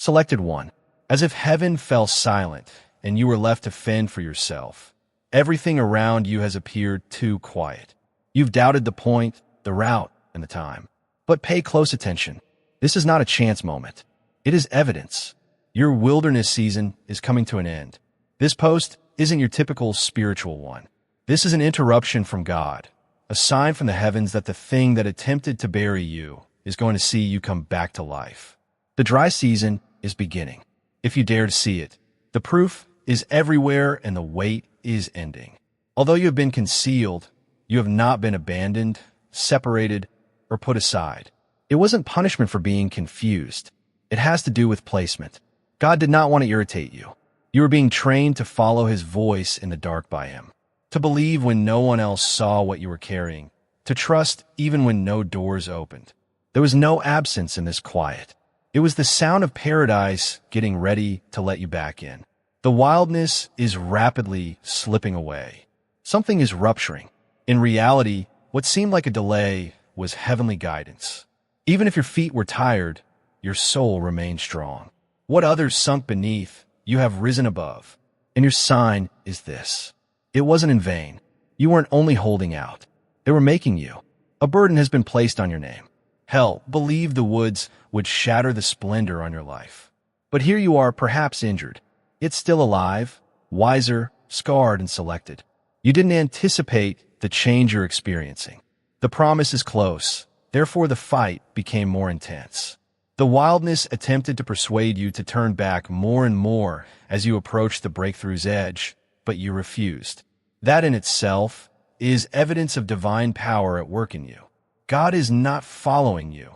Selected 1. As if heaven fell silent and you were left to fend for yourself. Everything around you has appeared too quiet. You've doubted the point, the route, and the time. But pay close attention. This is not a chance moment. It is evidence. Your wilderness season is coming to an end. This post isn't your typical spiritual one. This is an interruption from God, a sign from the heavens that the thing that attempted to bury you is going to see you come back to life. The dry season is beginning. If you dare to see it, the proof is everywhere and the wait is ending. Although you have been concealed, you have not been abandoned, separated, or put aside. It wasn't punishment for being confused. It has to do with placement. God did not want to irritate you. You were being trained to follow his voice in the dark by him, to believe when no one else saw what you were carrying, to trust even when no doors opened. There was no absence in this quiet. It was the sound of paradise getting ready to let you back in. The wildness is rapidly slipping away. Something is rupturing. In reality, what seemed like a delay was heavenly guidance. Even if your feet were tired, your soul remained strong. What others sunk beneath, you have risen above. And your sign is this. It wasn't in vain. You weren't only holding out. They were making you. A burden has been placed on your name. Hell, believe the woods would shatter the splendor on your life. But here you are, perhaps injured. It's still alive, wiser, scarred, and selected. You didn't anticipate the change you're experiencing. The promise is close. Therefore, the fight became more intense. The wildness attempted to persuade you to turn back more and more as you approached the breakthrough's edge, but you refused. That in itself is evidence of divine power at work in you. God is not following you.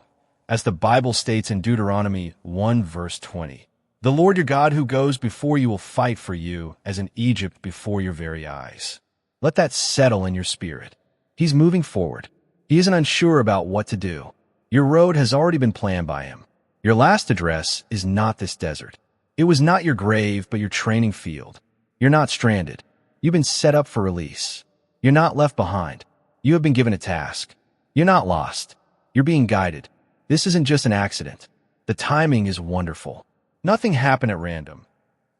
As the Bible states in Deuteronomy 1 verse 20, "The Lord your God who goes before you will fight for you as in Egypt before your very eyes." Let that settle in your spirit. He's moving forward. He isn't unsure about what to do. Your road has already been planned by him. Your last address is not this desert. It was not your grave, but your training field. You're not stranded. You've been set up for release. You're not left behind. You have been given a task. You're not lost. You're being guided. This isn't just an accident. The timing is wonderful. Nothing happened at random.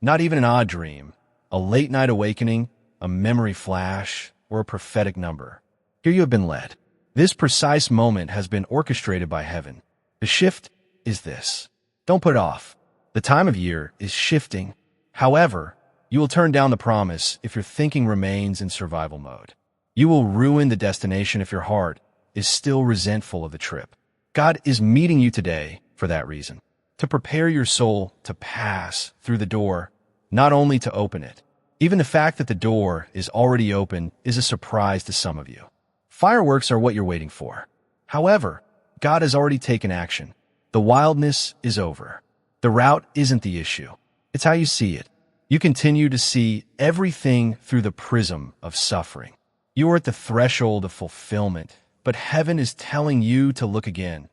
Not even an odd dream, a late-night awakening, a memory flash, or a prophetic number. Here you have been led. This precise moment has been orchestrated by heaven. The shift is this. Don't put it off. The time of year is shifting. However, you will turn down the promise if your thinking remains in survival mode. You will ruin the destination if your heart is still resentful of the trip. God is meeting you today for that reason, to prepare your soul to pass through the door, not only to open it. Even the fact that the door is already open is a surprise to some of you. Fireworks are what you're waiting for. However, God has already taken action. The wildness is over. The route isn't the issue. It's how you see it. You continue to see everything through the prism of suffering. You are at the threshold of fulfillment, but heaven is telling you to look again,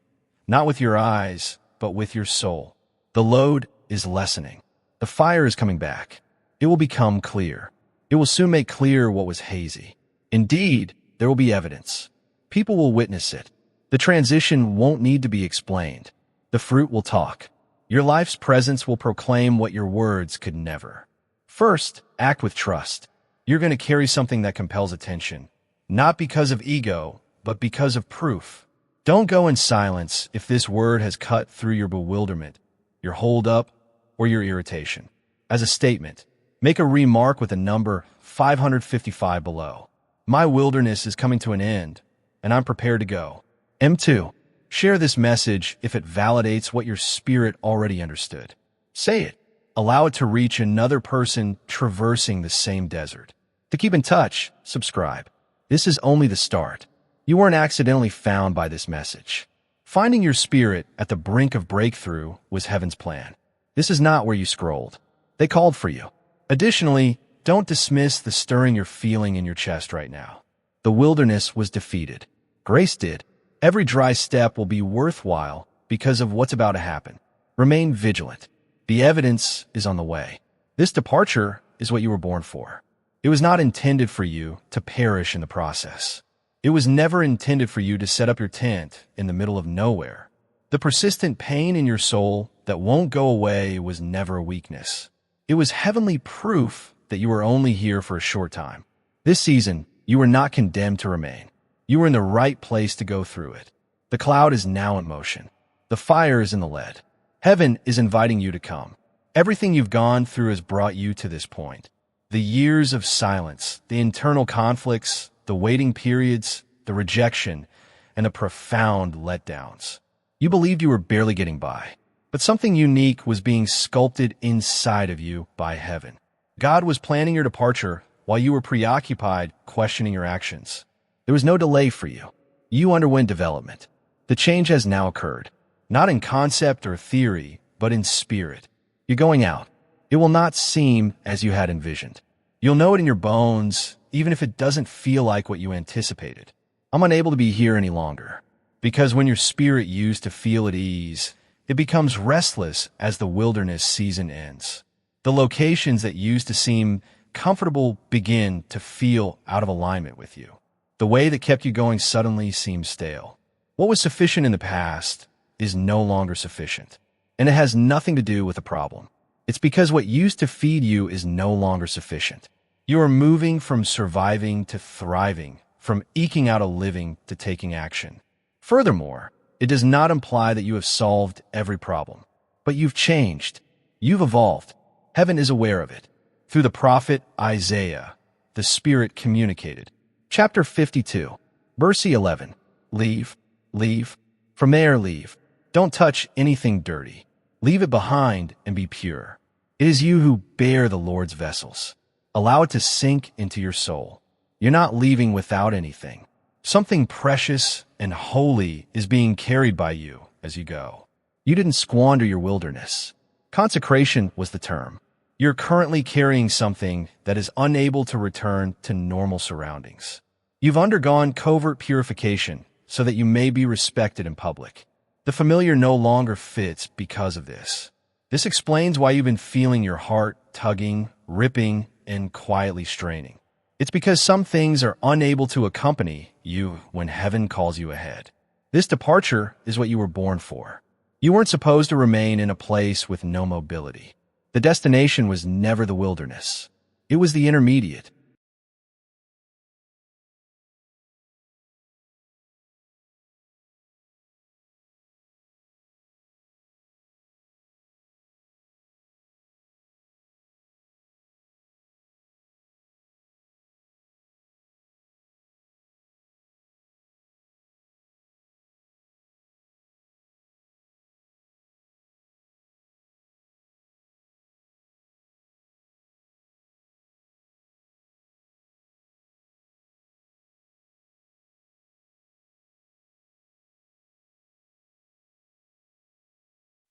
not with your eyes, but with your soul. The load is lessening. The fire is coming back. It will become clear. It will soon make clear what was hazy. Indeed, there will be evidence. People will witness it. The transition won't need to be explained. The fruit will talk. Your life's presence will proclaim what your words could never. First, act with trust. You're going to carry something that compels attention, not because of ego, but because of proof. Don't go in silence if this word has cut through your bewilderment, your holdup, or your irritation. As a statement, make a remark with a number 555 below. My wilderness is coming to an end, and I'm prepared to go. M2. Share this message if it validates what your spirit already understood. Say it. Allow it to reach another person traversing the same desert. To keep in touch, subscribe. This is only the start. You weren't accidentally found by this message. Finding your spirit at the brink of breakthrough was heaven's plan. This is not where you scrolled. They called for you. Additionally, don't dismiss the stirring you're feeling in your chest right now. The wilderness was defeated. Grace did. Every dry step will be worthwhile because of what's about to happen. Remain vigilant. The evidence is on the way. This departure is what you were born for. It was not intended for you to perish in the process. It was never intended for you to set up your tent in the middle of nowhere. The persistent pain in your soul that won't go away was never a weakness. It was heavenly proof that you were only here for a short time. This season, you were not condemned to remain. You were in the right place to go through it. The cloud is now in motion. The fire is in the lead. Heaven is inviting you to come. Everything you've gone through has brought you to this point. The years of silence, the internal conflicts, the waiting periods, the rejection, and the profound letdowns. You believed you were barely getting by, but something unique was being sculpted inside of you by heaven. God was planning your departure while you were preoccupied questioning your actions. There was no delay for you. You underwent development. The change has now occurred, not in concept or theory, but in spirit. You're going out. It will not seem as you had envisioned. You'll know it in your bones, even if it doesn't feel like what you anticipated. I'm unable to be here any longer, because when your spirit used to feel at ease, it becomes restless as the wilderness season ends. The locations that used to seem comfortable begin to feel out of alignment with you. The way that kept you going suddenly seems stale. What was sufficient in the past is no longer sufficient, and it has nothing to do with the problem. It's because what used to feed you is no longer sufficient. You are moving from surviving to thriving, from eking out a living to taking action. Furthermore, it does not imply that you have solved every problem, but you've changed. You've evolved. Heaven is aware of it. Through the prophet Isaiah, the Spirit communicated. Chapter 52, verse 11. Leave, leave. From there, leave. Don't touch anything dirty. Leave it behind and be pure. It is you who bear the Lord's vessels. Allow it to sink into your soul. You're not leaving without anything. Something precious and holy is being carried by you as you go. You didn't squander your wilderness. Consecration was the term. You're currently carrying something that is unable to return to normal surroundings. You've undergone covert purification so that you may be respected in public. The familiar no longer fits because of this. This explains why you've been feeling your heart tugging, ripping, and quietly straining. It's because some things are unable to accompany you when heaven calls you ahead. This departure is what you were born for. You weren't supposed to remain in a place with no mobility. The destination was never the wilderness. It was the intermediate.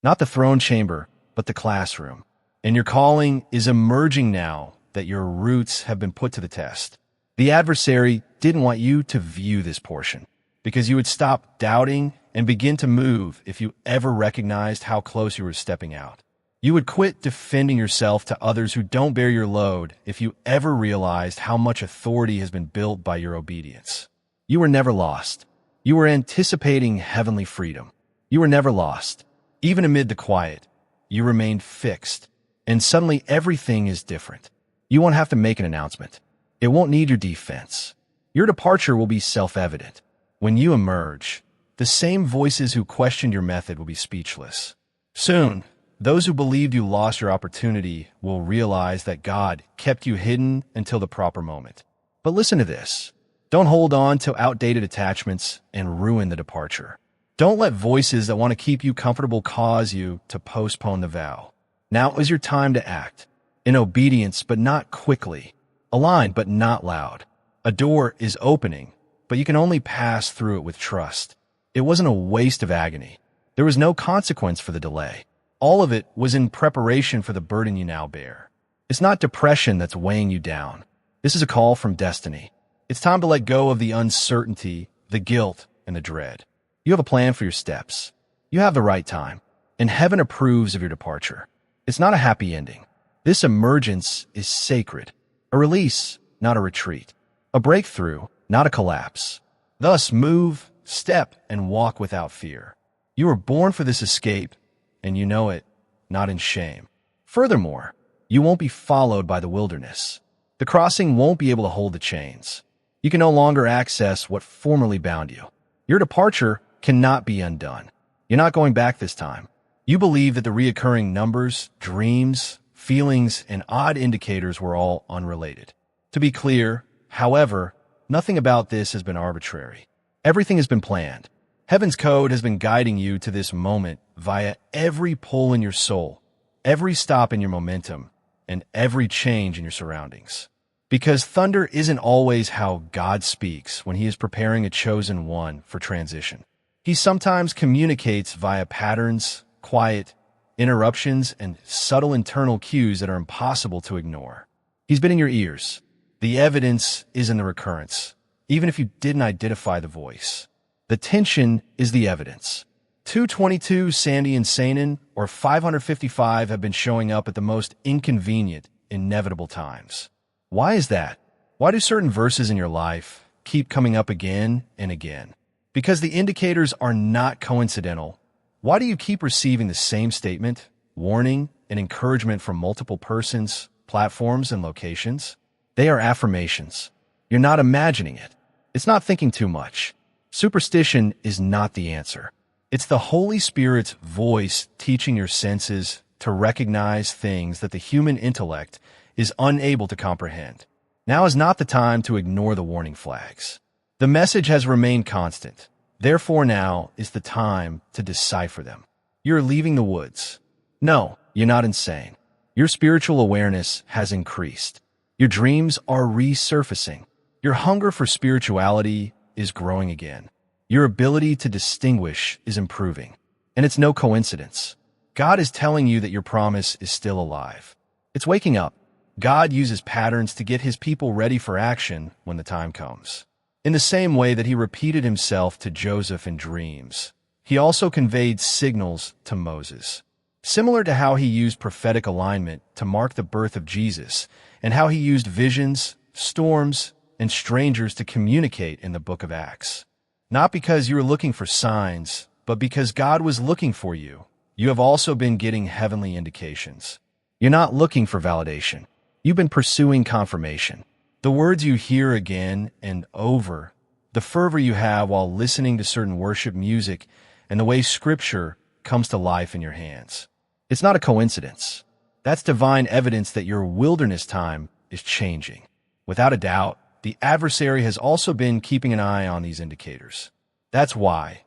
Not the throne chamber, but the classroom. And your calling is emerging now that your roots have been put to the test. The adversary didn't want you to view this portion, because you would stop doubting and begin to move if you ever recognized how close you were stepping out. You would quit defending yourself to others who don't bear your load if you ever realized how much authority has been built by your obedience. You were never lost. You were anticipating heavenly freedom. You were never lost. Even amid the quiet, you remained fixed, and suddenly everything is different. You won't have to make an announcement. It won't need your defense. Your departure will be self-evident. When you emerge, the same voices who questioned your method will be speechless. Soon, those who believed you lost your opportunity will realize that God kept you hidden until the proper moment. But listen to this. Don't hold on to outdated attachments and ruin the departure. Don't let voices that want to keep you comfortable cause you to postpone the vow. Now is your time to act. In obedience, but not quickly. Aligned, but not loud. A door is opening, but you can only pass through it with trust. It wasn't a waste of agony. There was no consequence for the delay. All of it was in preparation for the burden you now bear. It's not depression that's weighing you down. This is a call from destiny. It's time to let go of the uncertainty, the guilt, and the dread. You have a plan for your steps. You have the right time, and heaven approves of your departure. It's not a happy ending. This emergence is sacred. A release, not a retreat. A breakthrough, not a collapse. Thus, move, step, and walk without fear. You were born for this escape, and you know it, not in shame. Furthermore, you won't be followed by the wilderness. The crossing won't be able to hold the chains. You can no longer access what formerly bound you. Your departure cannot be undone. You're not going back this time. You believe that the reoccurring numbers, dreams, feelings, and odd indicators were all unrelated. To be clear, however, nothing about this has been arbitrary. Everything has been planned. Heaven's code has been guiding you to this moment via every pull in your soul, every stop in your momentum, and every change in your surroundings. Because thunder isn't always how God speaks when he is preparing a chosen one for transition. He sometimes communicates via patterns, quiet, interruptions, and subtle internal cues that are impossible to ignore. He's been in your ears. The evidence is in the recurrence, even if you didn't identify the voice. The tension is the evidence. 222, Sandy and Sanin, or 555 have been showing up at the most inconvenient, inevitable times. Why is that? Why do certain verses in your life keep coming up again and again? Because the indicators are not coincidental. Why do you keep receiving the same statement, warning, and encouragement from multiple persons, platforms, and locations? They are affirmations. You're not imagining it. It's not thinking too much. Superstition is not the answer. It's the Holy Spirit's voice teaching your senses to recognize things that the human intellect is unable to comprehend. Now is not the time to ignore the warning flags. The message has remained constant. Therefore, now is the time to decipher them. You're leaving the woods. No, you're not insane. Your spiritual awareness has increased. Your dreams are resurfacing. Your hunger for spirituality is growing again. Your ability to distinguish is improving. And it's no coincidence. God is telling you that your promise is still alive. It's waking up. God uses patterns to get his people ready for action when the time comes. In the same way that he repeated himself to Joseph in dreams, he also conveyed signals to Moses. Similar to how he used prophetic alignment to mark the birth of Jesus, and how he used visions, storms, and strangers to communicate in the book of Acts. Not because you were looking for signs, but because God was looking for you. You have also been getting heavenly indications. You're not looking for validation. You've been pursuing confirmation. The words you hear again and over, the fervor you have while listening to certain worship music, and the way Scripture comes to life in your hands. It's not a coincidence. That's divine evidence that your wilderness time is changing. Without a doubt, the adversary has also been keeping an eye on these indicators. That's why,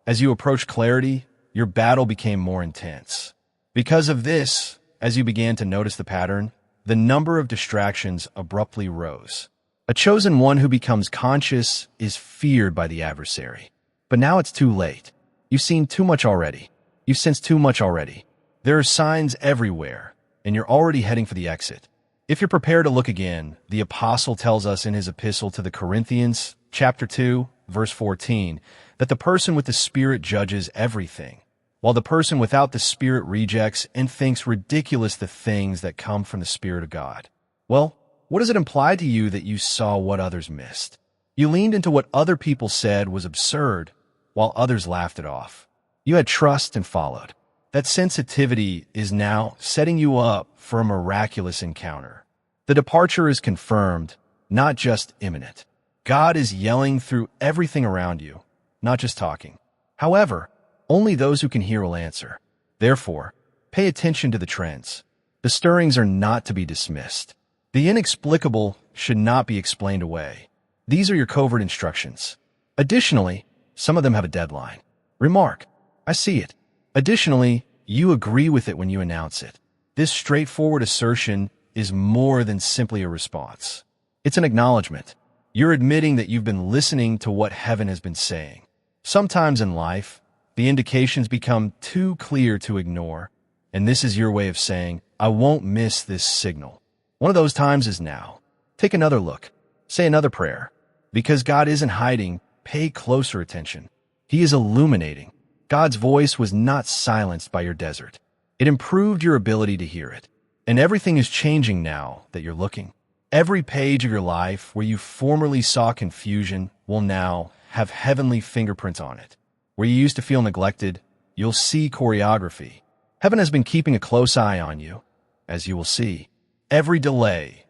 as you approach clarity, your battle became more intense. Because of this, as you began to notice the pattern, the number of distractions abruptly rose. A chosen one who becomes conscious is feared by the adversary. But now it's too late. You've seen too much already. You've sensed too much already. There are signs everywhere, and you're already heading for the exit. If you're prepared to look again, the apostle tells us in his epistle to the Corinthians, chapter 2, verse 14, that the person with the Spirit judges everything, while the person without the Spirit rejects and thinks ridiculous the things that come from the Spirit of God. Well, what does it imply to you that you saw what others missed? You leaned into what other people said was absurd, while others laughed it off. You had trust and followed. That sensitivity is now setting you up for a miraculous encounter. The departure is confirmed, not just imminent. God is yelling through everything around you, not just talking. However, only those who can hear will answer. Therefore, pay attention to the trends. The stirrings are not to be dismissed. The inexplicable should not be explained away. These are your covert instructions. Additionally, some of them have a deadline. Remark, I see it. Additionally, you agree with it when you announce it. This straightforward assertion is more than simply a response. It's an acknowledgement. You're admitting that you've been listening to what heaven has been saying. Sometimes in life, the indications become too clear to ignore, and this is your way of saying, I won't miss this signal. One of those times is now. Take another look. Say another prayer. Because God isn't hiding, pay closer attention. He is illuminating. God's voice was not silenced by your desert. It improved your ability to hear it. And everything is changing now that you're looking. Every page of your life where you formerly saw confusion will now have heavenly fingerprints on it. Where you used to feel neglected, you'll see choreography. Heaven has been keeping a close eye on you, as you will see. Every delay,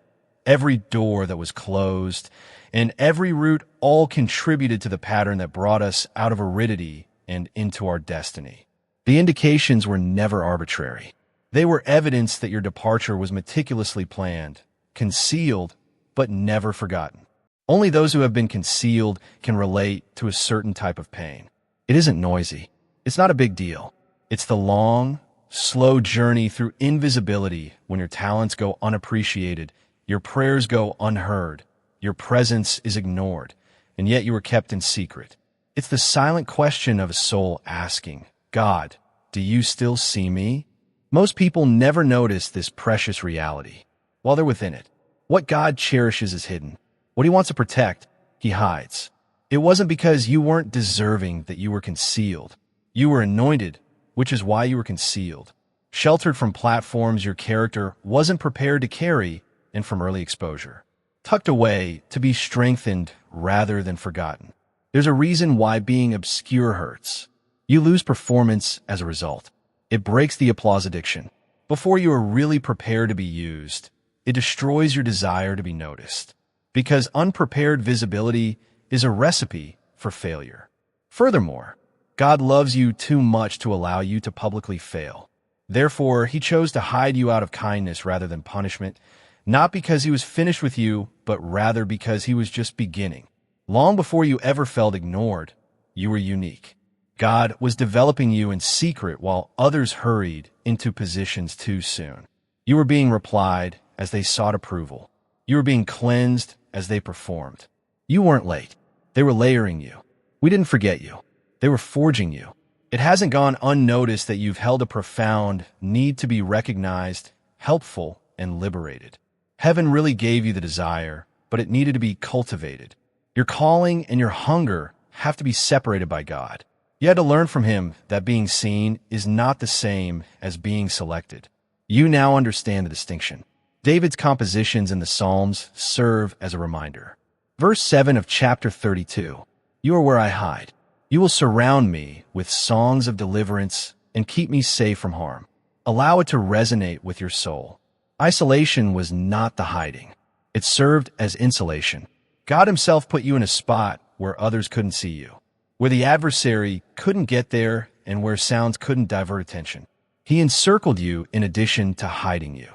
every door that was closed, and every route all contributed to the pattern that brought us out of aridity and into our destiny. The indications were never arbitrary. They were evidence that your departure was meticulously planned, concealed, but never forgotten. Only those who have been concealed can relate to a certain type of pain. It isn't noisy. It's not a big deal. It's the long, slow journey through invisibility when your talents go unappreciated, your prayers go unheard, your presence is ignored, and yet you were kept in secret. It's the silent question of a soul asking, God, do you still see me? Most people never notice this precious reality while they're within it. What God cherishes is hidden. What he wants to protect, he hides. It wasn't because you weren't deserving that you were concealed. You were anointed, which is why you were concealed. Sheltered from platforms your character wasn't prepared to carry and from early exposure. Tucked away to be strengthened rather than forgotten. There's a reason why being obscure hurts. You lose performance as a result. It breaks the applause addiction. Before you are really prepared to be used, it destroys your desire to be noticed. Because unprepared visibility is a recipe for failure. Furthermore, God loves you too much to allow you to publicly fail. Therefore, he chose to hide you out of kindness rather than punishment, not because he was finished with you, but rather because he was just beginning. Long before you ever felt ignored, you were unique. God was developing you in secret while others hurried into positions too soon. You were being replied as they sought approval. You were being cleansed as they performed. You weren't late. They were layering you. We didn't forget you. They were forging you. It hasn't gone unnoticed that you've held a profound need to be recognized, helpful, and liberated. Heaven really gave you the desire, but it needed to be cultivated. Your calling and your hunger have to be separated by God. You had to learn from him that being seen is not the same as being selected. You now understand the distinction. David's compositions in the Psalms serve as a reminder. Verse 7 of chapter 32, you are where I hide. You will surround me with songs of deliverance and keep me safe from harm. Allow it to resonate with your soul. Isolation was not the hiding. It served as insulation. God himself put you in a spot where others couldn't see you, where the adversary couldn't get there and where sounds couldn't divert attention. He encircled you in addition to hiding you.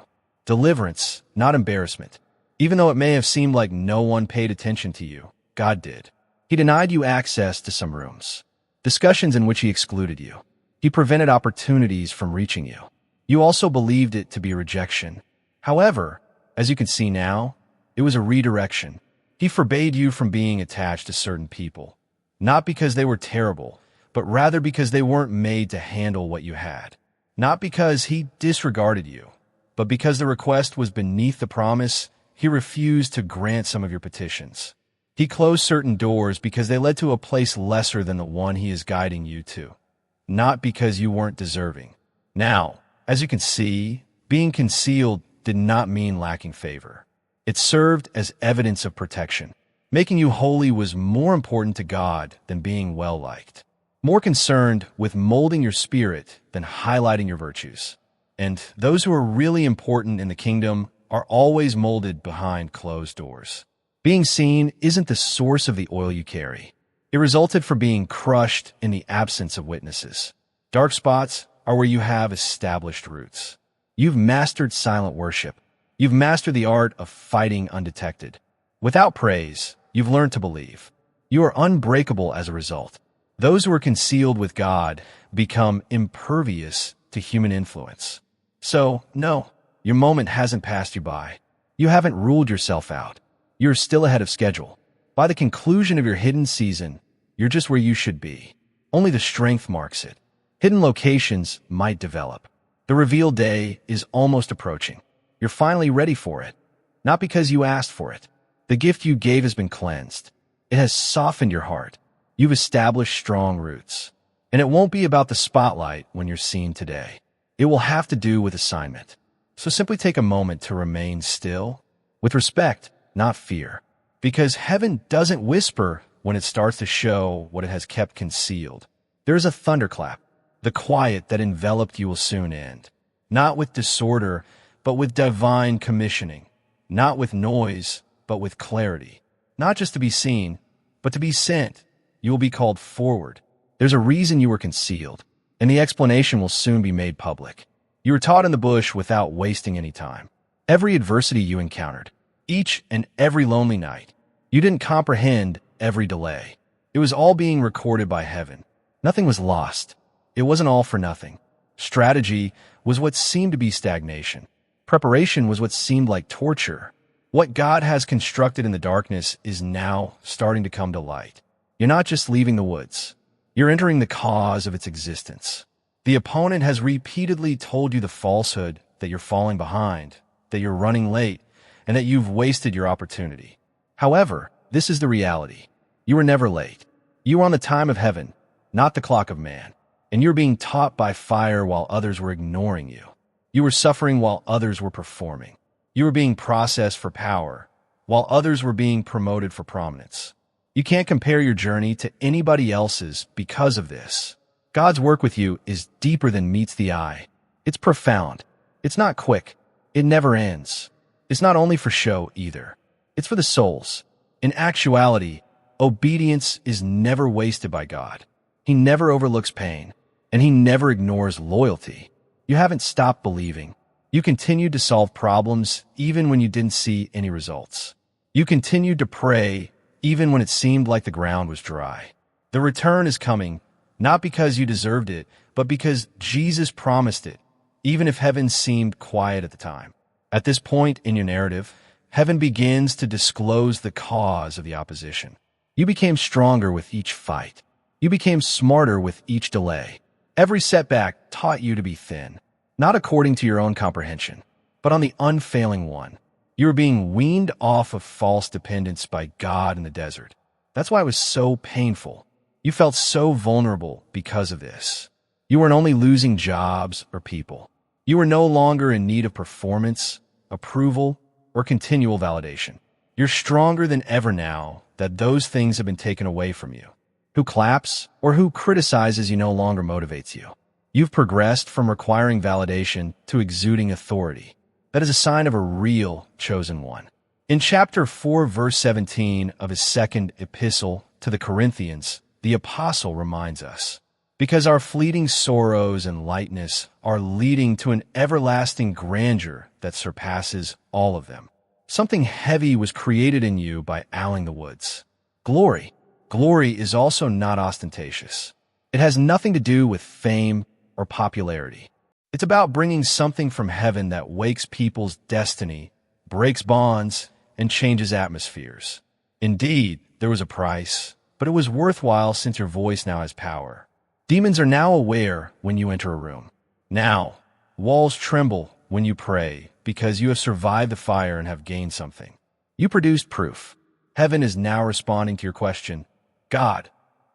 Deliverance, not embarrassment. Even though it may have seemed like no one paid attention to you, God did. He denied you access to some rooms, discussions in which he excluded you. He prevented opportunities from reaching you. You also believed it to be rejection. However, as you can see now, it was a redirection. He forbade you from being attached to certain people, not because they were terrible, but rather because they weren't made to handle what you had. Not because he disregarded you, but because the request was beneath the promise, he refused to grant some of your petitions. He closed certain doors because they led to a place lesser than the one he is guiding you to, not because you weren't deserving. Now, as you can see, being concealed did not mean lacking favor. It served as evidence of protection. Making you holy was more important to God than being well-liked, more concerned with molding your spirit than highlighting your virtues. And those who are really important in the kingdom are always molded behind closed doors. Being seen isn't the source of the oil you carry. It resulted from being crushed in the absence of witnesses. Dark spots are where you have established roots. You've mastered silent worship. You've mastered the art of fighting undetected. Without praise, you've learned to believe. You are unbreakable as a result. Those who are concealed with God become impervious to human influence. So, no, your moment hasn't passed you by. You haven't ruled yourself out. You're still ahead of schedule. By the conclusion of your hidden season, you're just where you should be. Only the strength marks it. Hidden locations might develop. The revealed day is almost approaching. You're finally ready for it. Not because you asked for it. The gift you gave has been cleansed. It has softened your heart. You've established strong roots. And it won't be about the spotlight when you're seen today. It will have to do with assignment. So simply take a moment to remain still, with respect, not fear. Because heaven doesn't whisper when it starts to show what it has kept concealed. There is a thunderclap, The quiet that enveloped you will soon end. Not with disorder, but with divine commissioning. Not with noise, but with clarity. Not just to be seen, but to be sent. You will be called forward. There's a reason you were concealed, and the explanation will soon be made public. You were taught in the bush without wasting any time. Every adversity you encountered, each and every lonely night, you didn't comprehend every delay. It was all being recorded by heaven. Nothing was lost. It wasn't all for nothing. Strategy was what seemed to be stagnation. Preparation was what seemed like torture. What God has constructed in the darkness is now starting to come to light. You're not just leaving the woods. You're entering the cause of its existence. The opponent has repeatedly told you the falsehood that you're falling behind, that you're running late, and that you've wasted your opportunity. However, this is the reality. You were never late. You were on the time of heaven, not the clock of man. And you're being taught by fire while others were ignoring you. You were suffering while others were performing. You were being processed for power, while others were being promoted for prominence. You can't compare your journey to anybody else's because of this. God's work with you is deeper than meets the eye. It's profound. It's not quick. It never ends. It's not only for show either. It's for the souls. In actuality, obedience is never wasted by God. He never overlooks pain, and he never ignores loyalty. You haven't stopped believing. You continued to solve problems even when you didn't see any results. You continued to pray even when it seemed like the ground was dry. The return is coming, not because you deserved it, but because Jesus promised it, even if heaven seemed quiet at the time. At this point in your narrative, heaven begins to disclose the cause of the opposition. You became stronger with each fight. You became smarter with each delay. Every setback taught you to be thin, not according to your own comprehension, but on the unfailing one. You were being weaned off of false dependence by God in the desert. That's why it was so painful. You felt so vulnerable because of this. You weren't only losing jobs or people. You were no longer in need of performance, approval, or continual validation. You're stronger than ever now that those things have been taken away from you. Who claps or who criticizes you no longer motivates you. You've progressed from requiring validation to exuding authority. That is a sign of a real chosen one. In chapter 4, verse 17 of his second epistle to the Corinthians, the apostle reminds us, because our fleeting sorrows and lightness are leading to an everlasting grandeur that surpasses all of them. Something heavy was created in you by owling the woods. Glory. Glory is also not ostentatious. It has nothing to do with fame or popularity. It's about bringing something from heaven that wakes people's destiny, breaks bonds, and changes atmospheres. Indeed, there was a price, but it was worthwhile since your voice now has power. Demons are now aware when you enter a room. Now, walls tremble when you pray because you have survived the fire and have gained something. You produced proof. Heaven is now responding to your question, God,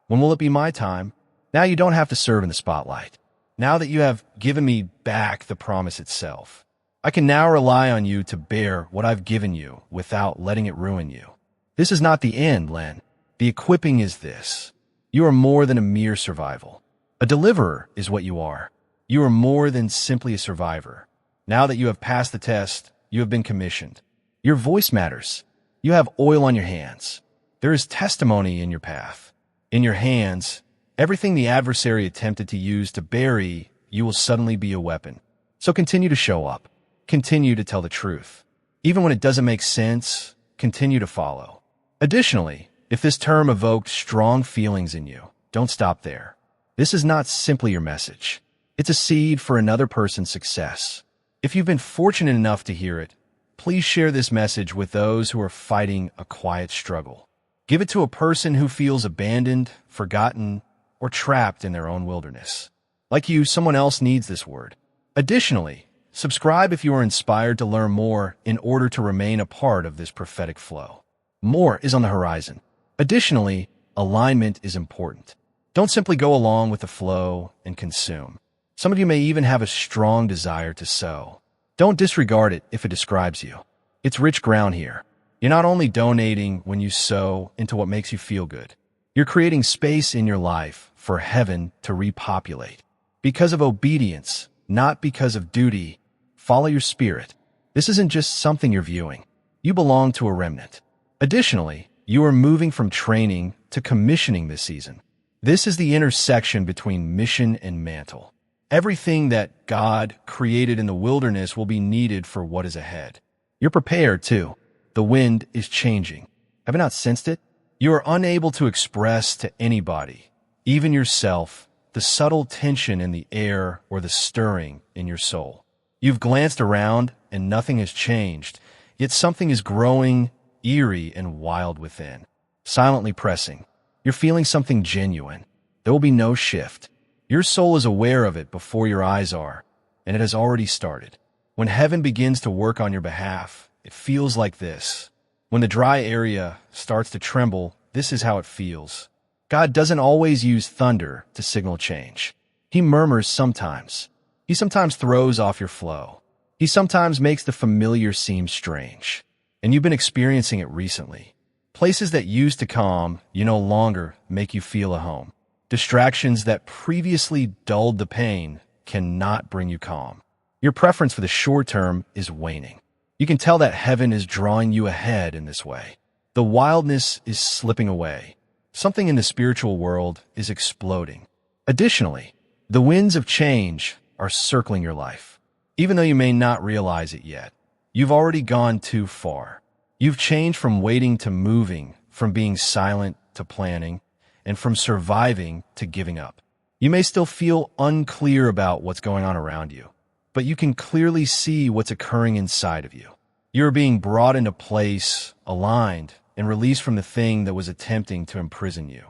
when will it be my time? Now you don't have to serve in the spotlight. Now that you have given me back the promise itself, I can now rely on you to bear what I've given you without letting it ruin you. This is not the end, Len. The equipping is this. You are more than a mere survival. A deliverer is what you are. You are more than simply a survivor. Now that you have passed the test, you have been commissioned. Your voice matters. You have oil on your hands. There is testimony in your path. In your hands, everything the adversary attempted to use to bury you will suddenly be a weapon. So continue to show up. Continue to tell the truth. Even when it doesn't make sense, continue to follow. Additionally, if this term evoked strong feelings in you, don't stop there. This is not simply your message. It's a seed for another person's success. If you've been fortunate enough to hear it, please share this message with those who are fighting a quiet struggle. Give it to a person who feels abandoned, forgotten, or trapped in their own wilderness. Like you, someone else needs this word. Additionally, subscribe if you are inspired to learn more in order to remain a part of this prophetic flow. More is on the horizon. Additionally, alignment is important. Don't simply go along with the flow and consume. Some of you may even have a strong desire to sow. Don't disregard it if it describes you. It's rich ground here. You're not only donating when you sow into what makes you feel good. You're creating space in your life for heaven to repopulate. Because of obedience, not because of duty. Follow your spirit. This isn't just something you're viewing. You belong to a remnant. Additionally, you are moving from training to commissioning this season. This is the intersection between mission and mantle. Everything that God created in the wilderness will be needed for what is ahead. You're prepared, too. The wind is changing. Have you not sensed it? You are unable to express to anybody, even yourself, the subtle tension in the air or the stirring in your soul. You've glanced around and nothing has changed, yet something is growing, eerie and wild within, silently pressing. You're feeling something genuine. There will be no shift. Your soul is aware of it before your eyes are, and it has already started. When heaven begins to work on your behalf, it feels like this. When the dry area starts to tremble, this is how it feels. God doesn't always use thunder to signal change. He murmurs sometimes. He sometimes throws off your flow. He sometimes makes the familiar seem strange. And you've been experiencing it recently. Places that used to calm you no longer make you feel at home. Distractions that previously dulled the pain cannot bring you calm. Your preference for the short term is waning. You can tell that heaven is drawing you ahead in this way. The wildness is slipping away. Something in the spiritual world is exploding. Additionally, the winds of change are circling your life. Even though you may not realize it yet, you've already gone too far. You've changed from waiting to moving, from being silent to planning, and from surviving to giving up. You may still feel unclear about what's going on around you, but you can clearly see what's occurring inside of you. You're being brought into place, aligned, and released from the thing that was attempting to imprison you.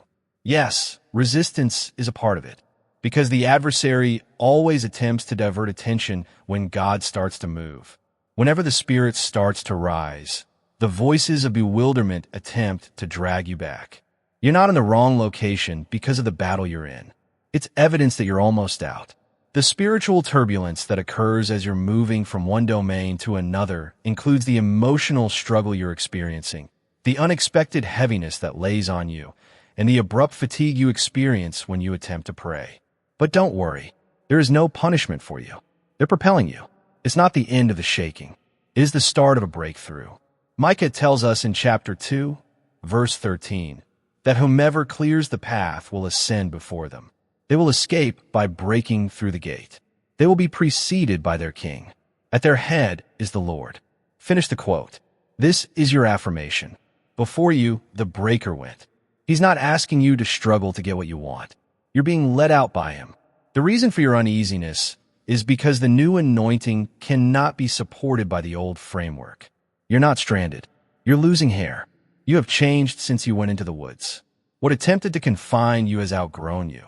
Yes, resistance is a part of it, because the adversary always attempts to divert attention when God starts to move. Whenever the Spirit starts to rise, the voices of bewilderment attempt to drag you back. You're not in the wrong location because of the battle you're in. It's evidence that you're almost out. The spiritual turbulence that occurs as you're moving from one domain to another includes the emotional struggle you're experiencing, the unexpected heaviness that lays on you, and the abrupt fatigue you experience when you attempt to pray. But don't worry, there is no punishment for you. They're propelling you. It's not the end of the shaking. It is the start of a breakthrough. Micah tells us in chapter 2, verse 13, that whomever clears the path will ascend before them. They will escape by breaking through the gate. They will be preceded by their king. At their head is the Lord. Finish the quote. This is your affirmation. Before you, the breaker went. He's not asking you to struggle to get what you want. You're being led out by him. The reason for your uneasiness is because the new anointing cannot be supported by the old framework. You're not stranded. You're losing hair. You have changed since you went into the woods. What attempted to confine you has outgrown you.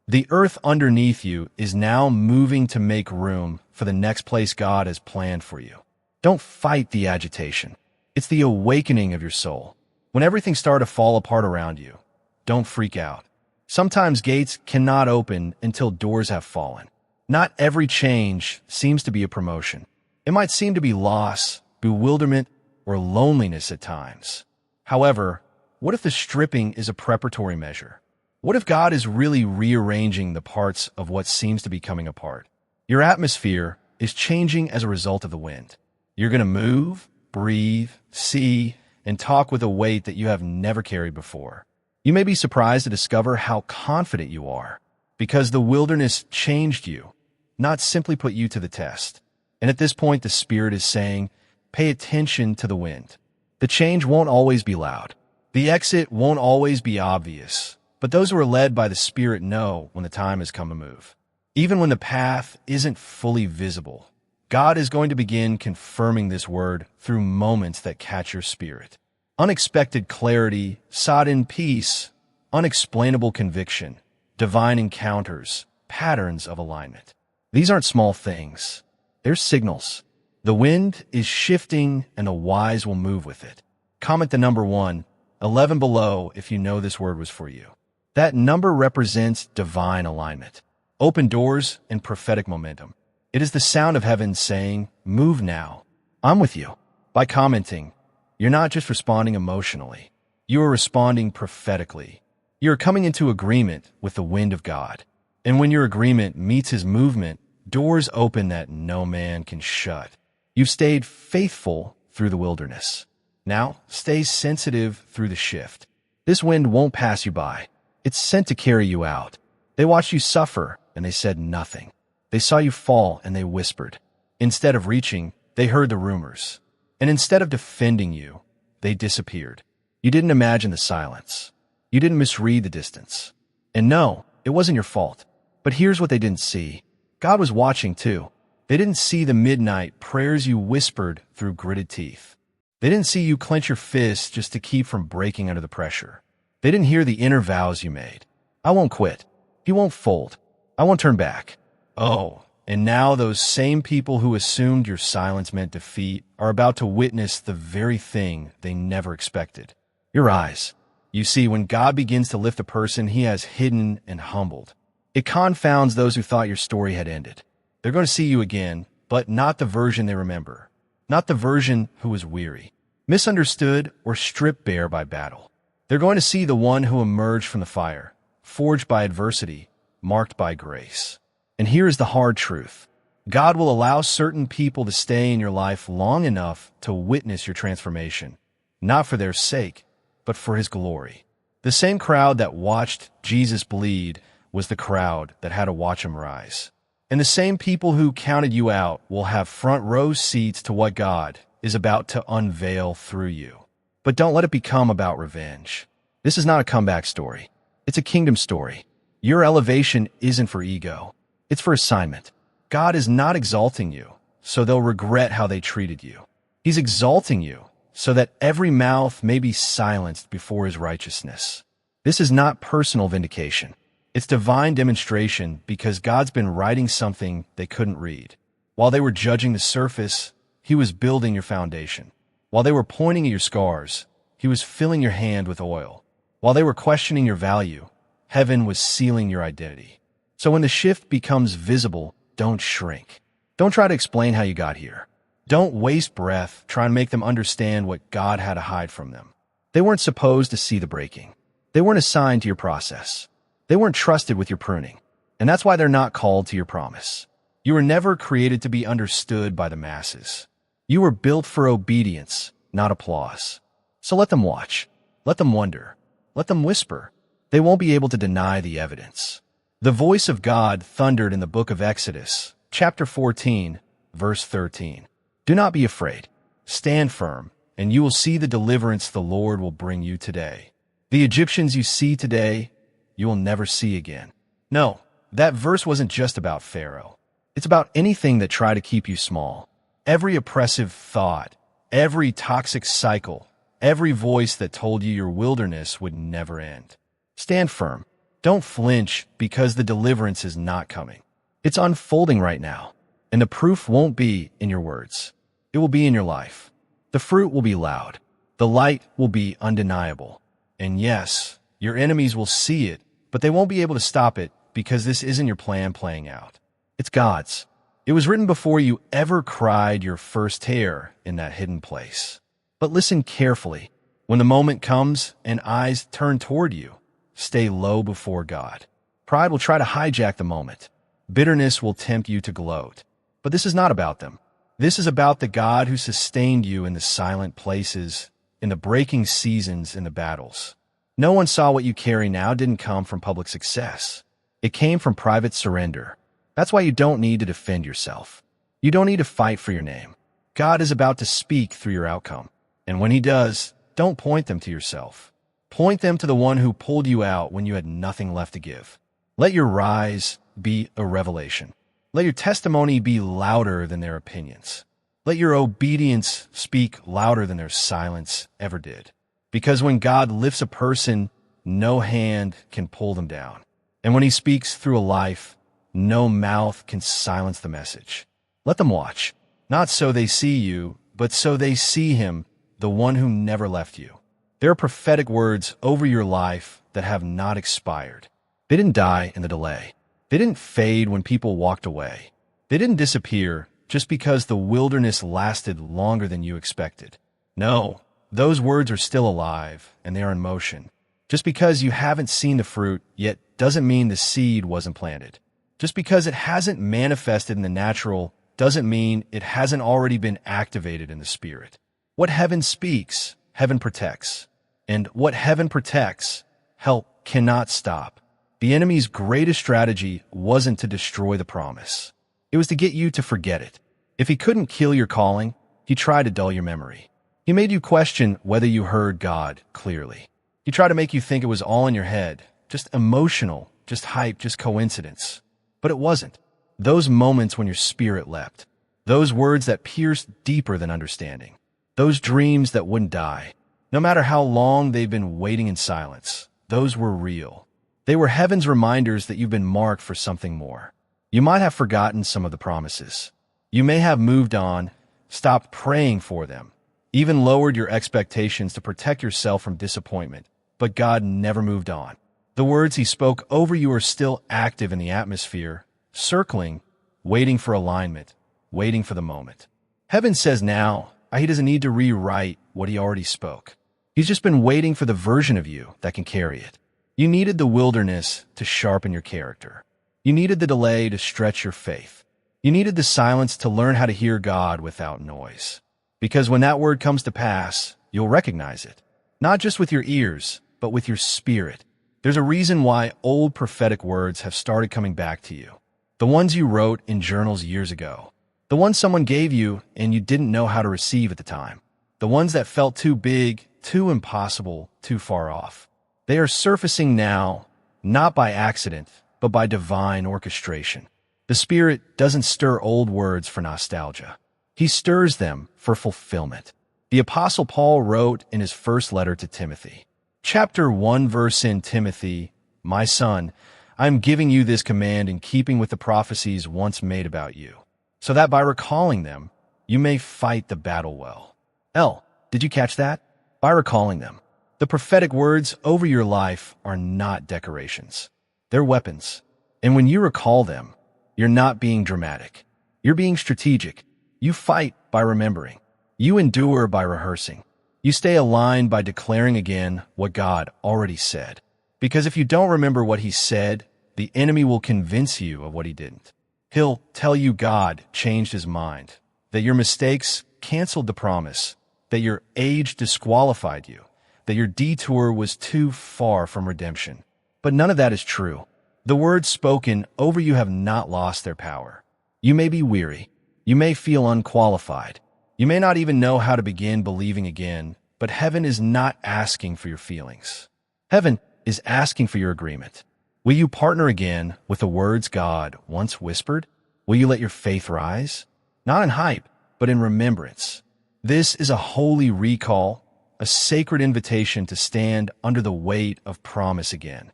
The earth underneath you is now moving to make room for the next place God has planned for you. Don't fight the agitation. It's the awakening of your soul. When everything starts to fall apart around you, don't freak out. Sometimes gates cannot open until doors have fallen. Not every change seems to be a promotion. It might seem to be loss, bewilderment, or loneliness at times. However, what if the stripping is a preparatory measure? What if God is really rearranging the parts of what seems to be coming apart? Your atmosphere is changing as a result of the wind. You're going to move, breathe, see, and talk with a weight that you have never carried before. You may be surprised to discover how confident you are, because the wilderness changed you, not simply put you to the test. And at this point, the Spirit is saying, pay attention to the wind. The change won't always be loud. The exit won't always be obvious. But those who are led by the Spirit know when the time has come to move. Even when the path isn't fully visible, God is going to begin confirming this word through moments that catch your spirit. Unexpected clarity, sudden peace, unexplainable conviction, divine encounters, patterns of alignment. These aren't small things. They're signals. The wind is shifting and the wise will move with it. Comment the number 1, 11 below if you know this word was for you. That number represents divine alignment, open doors, and prophetic momentum. It is the sound of heaven saying, move now. I'm with you. By commenting, you're not just responding emotionally. You are responding prophetically. You are coming into agreement with the wind of God. And when your agreement meets his movement, doors open that no man can shut. You've stayed faithful through the wilderness. Now, stay sensitive through the shift. This wind won't pass you by. It's sent to carry you out. They watched you suffer, and they said nothing. They saw you fall, and they whispered. Instead of reaching, they heard the rumors. And instead of defending you, they disappeared. You didn't imagine the silence. You didn't misread the distance. And no, it wasn't your fault. But here's what they didn't see. God was watching too. They didn't see the midnight prayers you whispered through gritted teeth. They didn't see you clench your fists just to keep from breaking under the pressure. They didn't hear the inner vows you made. I won't quit. He won't fold. I won't turn back. Oh, and now those same people who assumed your silence meant defeat are about to witness the very thing they never expected. Your eyes. You see, when God begins to lift a person he has hidden and humbled, it confounds those who thought your story had ended. They're going to see you again, but not the version they remember. Not the version who was weary, misunderstood, or stripped bare by battle. They're going to see the one who emerged from the fire, forged by adversity, marked by grace. And here is the hard truth. God will allow certain people to stay in your life long enough to witness your transformation, not for their sake, but for his glory. The same crowd that watched Jesus bleed was the crowd that had to watch him rise. And the same people who counted you out will have front row seats to what God is about to unveil through you. But don't let it become about revenge. This is not a comeback story. It's a kingdom story. Your elevation isn't for ego. It's for assignment. God is not exalting you, so they'll regret how they treated you. He's exalting you, so that every mouth may be silenced before his righteousness. This is not personal vindication. It's divine demonstration because God's been writing something they couldn't read. While they were judging the surface, he was building your foundation. While they were pointing at your scars, he was filling your hand with oil. While they were questioning your value, heaven was sealing your identity. So when the shift becomes visible, don't shrink. Don't try to explain how you got here. Don't waste breath trying to make them understand what God had to hide from them. They weren't supposed to see the breaking. They weren't assigned to your process. They weren't trusted with your pruning. And that's why they're not called to your promise. You were never created to be understood by the masses. You were built for obedience, not applause. So let them watch. Let them wonder. Let them whisper. They won't be able to deny the evidence. The voice of God thundered in the book of Exodus, chapter 14, verse 13. Do not be afraid. Stand firm, and you will see the deliverance the Lord will bring you today. The Egyptians you see today, you will never see again. No, that verse wasn't just about Pharaoh. It's about anything that tried to keep you small. Every oppressive thought, every toxic cycle, every voice that told you your wilderness would never end. Stand firm. Don't flinch because the deliverance is not coming. It's unfolding right now, and the proof won't be in your words. It will be in your life. The fruit will be loud. The light will be undeniable. And yes, your enemies will see it, but they won't be able to stop it because this isn't your plan playing out. It's God's. It was written before you ever cried your first tear in that hidden place. But listen carefully. When the moment comes and eyes turn toward you, stay low before God. Pride will try to hijack the moment. Bitterness will tempt you to gloat. But this is not about them. This is about the God who sustained you in the silent places, in the breaking seasons, in the battles. No one saw what you carry now didn't come from public success. It came from private surrender. That's why you don't need to defend yourself. You don't need to fight for your name. God is about to speak through your outcome. And when he does, don't point them to yourself. Point them to the one who pulled you out when you had nothing left to give. Let your rise be a revelation. Let your testimony be louder than their opinions. Let your obedience speak louder than their silence ever did. Because when God lifts a person, no hand can pull them down. And when he speaks through a life, no mouth can silence the message. Let them watch, not so they see you, but so they see him, the one who never left you. There are prophetic words over your life that have not expired. They didn't die in the delay. They didn't fade when people walked away. They didn't disappear just because the wilderness lasted longer than you expected. No, those words are still alive, and they are in motion. Just because you haven't seen the fruit yet doesn't mean the seed wasn't planted. Just because it hasn't manifested in the natural doesn't mean it hasn't already been activated in the spirit. What heaven speaks, heaven protects. And what heaven protects, hell cannot stop. The enemy's greatest strategy wasn't to destroy the promise. It was to get you to forget it. If he couldn't kill your calling, he tried to dull your memory. He made you question whether you heard God clearly. He tried to make you think it was all in your head, just emotional, just hype, just coincidence. But it wasn't. Those moments when your spirit leapt, those words that pierced deeper than understanding, those dreams that wouldn't die, no matter how long they've been waiting in silence, those were real. They were heaven's reminders that you've been marked for something more. You might have forgotten some of the promises. You may have moved on, stopped praying for them, even lowered your expectations to protect yourself from disappointment, but God never moved on. The words he spoke over you are still active in the atmosphere, circling, waiting for alignment, waiting for the moment. Heaven says now, he doesn't need to rewrite what he already spoke. He's just been waiting for the version of you that can carry it. You needed the wilderness to sharpen your character. You needed the delay to stretch your faith. You needed the silence to learn how to hear God without noise. Because when that word comes to pass, you'll recognize it. Not just with your ears, but with your spirit. There's a reason why old prophetic words have started coming back to you. The ones you wrote in journals years ago. The ones someone gave you and you didn't know how to receive at the time. The ones that felt too big, too impossible, too far off. They are surfacing now, not by accident, but by divine orchestration. The Spirit doesn't stir old words for nostalgia. He stirs them for fulfillment. The Apostle Paul wrote in his first letter to Timothy, Chapter 1 verse in Timothy, My son, I am giving you this command in keeping with the prophecies once made about you, so that by recalling them, you may fight the battle well. Did you catch that? By recalling them. The prophetic words over your life are not decorations. They're weapons. And when you recall them, you're not being dramatic. You're being strategic. You fight by remembering. You endure by rehearsing. You stay aligned by declaring again what God already said. Because if you don't remember what he said, the enemy will convince you of what he didn't. He'll tell you God changed his mind, that your mistakes canceled the promise, that your age disqualified you, that your detour was too far from redemption. But none of that is true. The words spoken over you have not lost their power. You may be weary. You may feel unqualified. You may not even know how to begin believing again, but heaven is not asking for your feelings. Heaven is asking for your agreement. Will you partner again with the words God once whispered? Will you let your faith rise? Not in hype, but in remembrance. This is a holy recall, a sacred invitation to stand under the weight of promise again.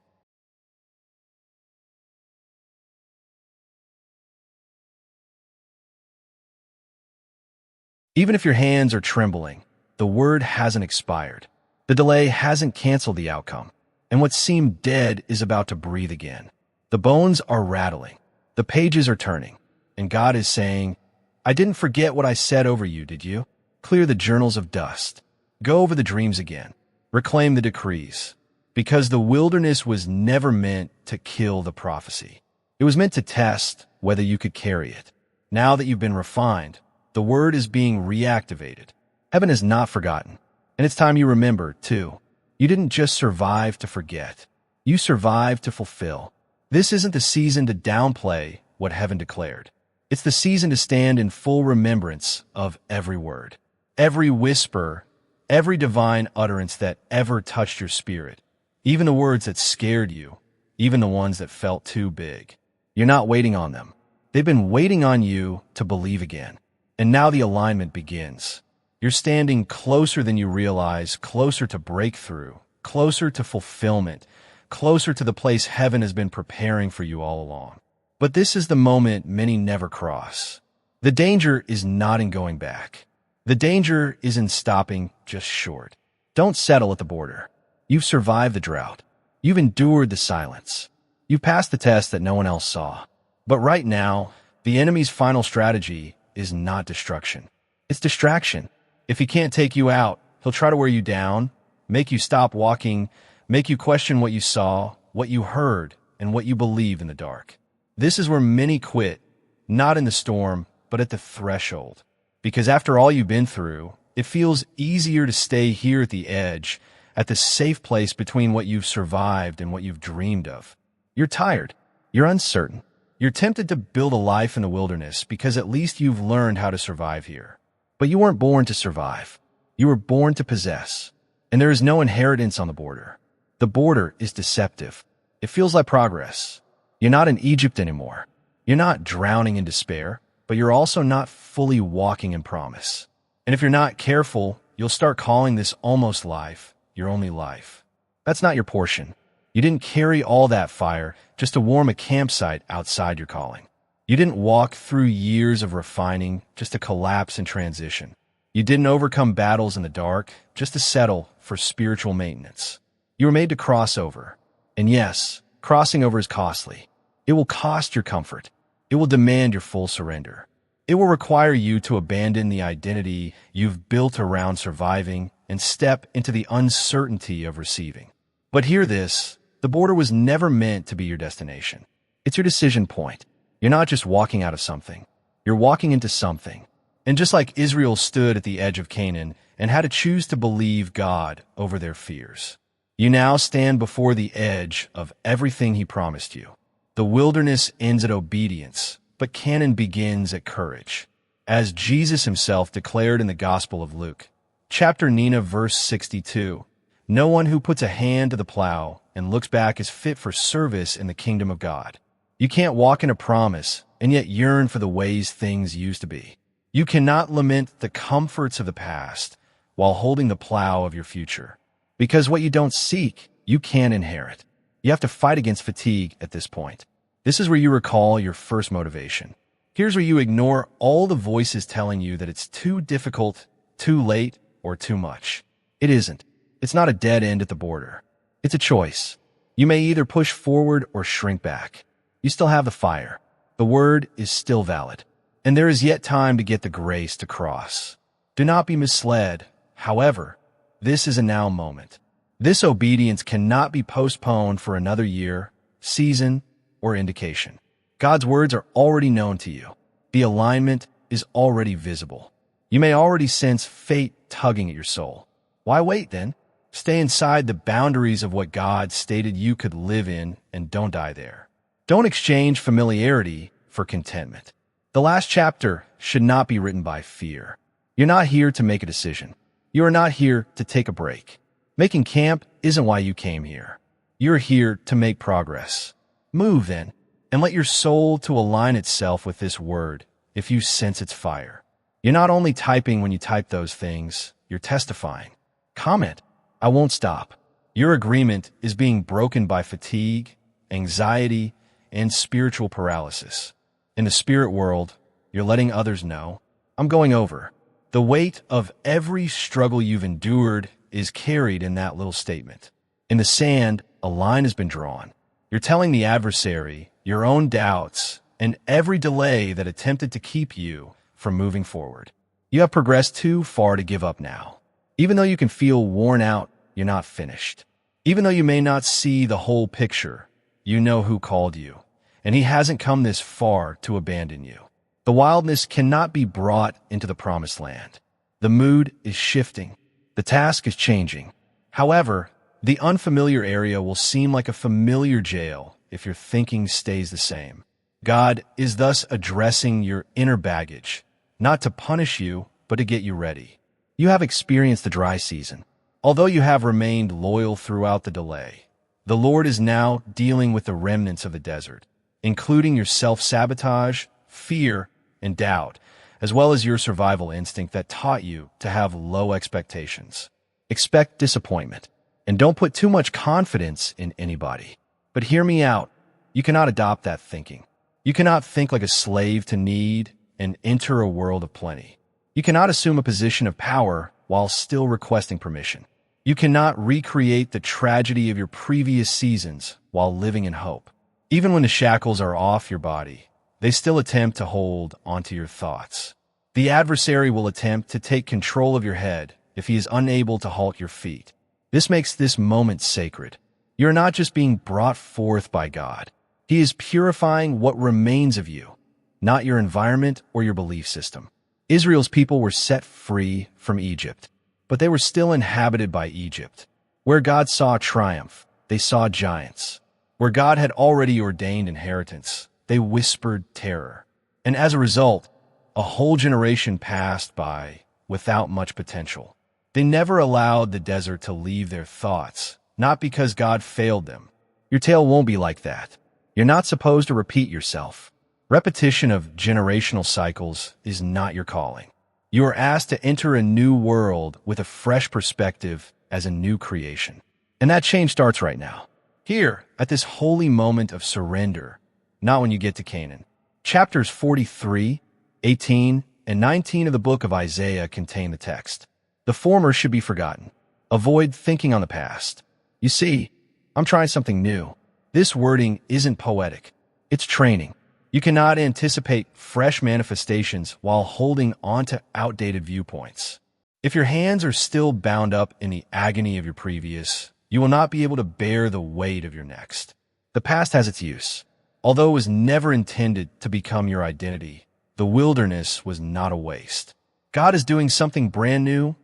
Even if your hands are trembling, the word hasn't expired. The delay hasn't canceled the outcome. And what seemed dead is about to breathe again. The bones are rattling. The pages are turning. And God is saying, I didn't forget what I said over you, did you? Clear the journals of dust. Go over the dreams again. Reclaim the decrees. Because the wilderness was never meant to kill the prophecy. It was meant to test whether you could carry it. Now that you've been refined, the word is being reactivated. Heaven has not forgotten. And it's time you remember, too. You didn't just survive to forget. You survived to fulfill. This isn't the season to downplay what heaven declared. It's the season to stand in full remembrance of every word, every whisper, every divine utterance that ever touched your spirit, even the words that scared you, even the ones that felt too big. You're not waiting on them. They've been waiting on you to believe again. And now the alignment begins. You're standing closer than you realize, closer to breakthrough, closer to fulfillment, closer to the place heaven has been preparing for you all along. But this is the moment many never cross. The danger is not in going back. The danger is in stopping just short. Don't settle at the border. You've survived the drought. You've endured the silence. You've passed the test that no one else saw. But right now, the enemy's final strategy is not destruction. It's distraction. If he can't take you out, he'll try to wear you down, make you stop walking, make you question what you saw, what you heard, and what you believe in the dark. This is where many quit, not in the storm, but at the threshold. Because after all you've been through, it feels easier to stay here at the edge, at the safe place between what you've survived and what you've dreamed of. You're tired. You're uncertain. You're tempted to build a life in the wilderness because at least you've learned how to survive here. But you weren't born to survive. You were born to possess. And there is no inheritance on the border. The border is deceptive. It feels like progress. You're not in Egypt anymore. You're not drowning in despair, but you're also not fully walking in promise. And if you're not careful, you'll start calling this almost life your only life. That's not your portion. You didn't carry all that fire just to warm a campsite outside your calling. You didn't walk through years of refining just to collapse and transition. You didn't overcome battles in the dark just to settle for spiritual maintenance. You were made to cross over. And yes, crossing over is costly. It will cost your comfort. It will demand your full surrender. It will require you to abandon the identity you've built around surviving and step into the uncertainty of receiving. But hear this, the border was never meant to be your destination. It's your decision point. You're not just walking out of something. You're walking into something. And just like Israel stood at the edge of Canaan and had to choose to believe God over their fears, you now stand before the edge of everything he promised you. The wilderness ends at obedience, but Canaan begins at courage. As Jesus himself declared in the Gospel of Luke, chapter 9, verse 62, no one who puts a hand to the plow and looks back is fit for service in the kingdom of God. You can't walk in a promise and yet yearn for the ways things used to be. You cannot lament the comforts of the past while holding the plow of your future. Because what you don't seek, you can't inherit. You have to fight against fatigue at this point. This is where you recall your first motivation. Here's where you ignore all the voices telling you that it's too difficult, too late, or too much. It isn't. It's not a dead end at the border. It's a choice. You may either push forward or shrink back. You still have the fire. The word is still valid. And there is yet time to get the grace to cross. Do not be misled. However, this is a now moment. This obedience cannot be postponed for another year, season, or indication. God's words are already known to you. The alignment is already visible. You may already sense fate tugging at your soul. Why wait then? Stay inside the boundaries of what God stated you could live in and don't die there. Don't exchange familiarity for contentment. The last chapter should not be written by fear. You're not here to make a decision. You are not here to take a break. Making camp isn't why you came here. You're here to make progress. Move then, and let your soul to align itself with this word if you sense its fire. You're not only typing when you type those things, you're testifying. Comment, I won't stop. Your agreement is being broken by fatigue, anxiety, and spiritual paralysis. In the spirit world, you're letting others know, I'm going over. The weight of every struggle you've endured is carried in that little statement. In the sand, a line has been drawn. You're telling the adversary, your own doubts, and every delay that attempted to keep you from moving forward. You have progressed too far to give up now. Even though you can feel worn out, you're not finished. Even though you may not see the whole picture, you know who called you, and he hasn't come this far to abandon you. The wildness cannot be brought into the promised land. The mood is shifting. The task is changing. However, the unfamiliar area will seem like a familiar jail if your thinking stays the same. God is thus addressing your inner baggage, not to punish you, but to get you ready. You have experienced the dry season. Although you have remained loyal throughout the delay, the Lord is now dealing with the remnants of the desert, including your self-sabotage, fear, and doubt, as well as your survival instinct that taught you to have low expectations. Expect disappointment, and don't put too much confidence in anybody. But hear me out. You cannot adopt that thinking. You cannot think like a slave to need and enter a world of plenty. You cannot assume a position of power while still requesting permission. You cannot recreate the tragedy of your previous seasons while living in hope. Even when the shackles are off your body, they still attempt to hold onto your thoughts. The adversary will attempt to take control of your head if he is unable to halt your feet. This makes this moment sacred. You're not just being brought forth by God. He is purifying what remains of you, not your environment or your belief system. Israel's people were set free from Egypt, but they were still inhabited by Egypt. Where God saw triumph, they saw giants. Where God had already ordained inheritance, they whispered terror. And as a result, a whole generation passed by without much potential. They never allowed the desert to leave their thoughts, not because God failed them. Your tale won't be like that. You're not supposed to repeat yourself. Repetition of generational cycles is not your calling. You are asked to enter a new world with a fresh perspective as a new creation. And that change starts right now. Here, at this holy moment of surrender, not when you get to Canaan. Chapters 43, 18, and 19 of the book of Isaiah contain the text. The former should be forgotten. Avoid thinking on the past. You see, I'm trying something new. This wording isn't poetic. It's training. You cannot anticipate fresh manifestations while holding on to outdated viewpoints. If your hands are still bound up in the agony of your previous, you will not be able to bear the weight of your next. The past has its use. Although it was never intended to become your identity, the wilderness was not a waste. God is doing something brand new,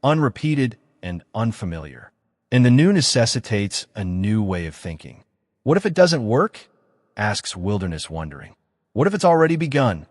unrepeated, and unfamiliar. And the new necessitates a new way of thinking. What if it doesn't work? Asks wilderness wondering. What if it's already begun?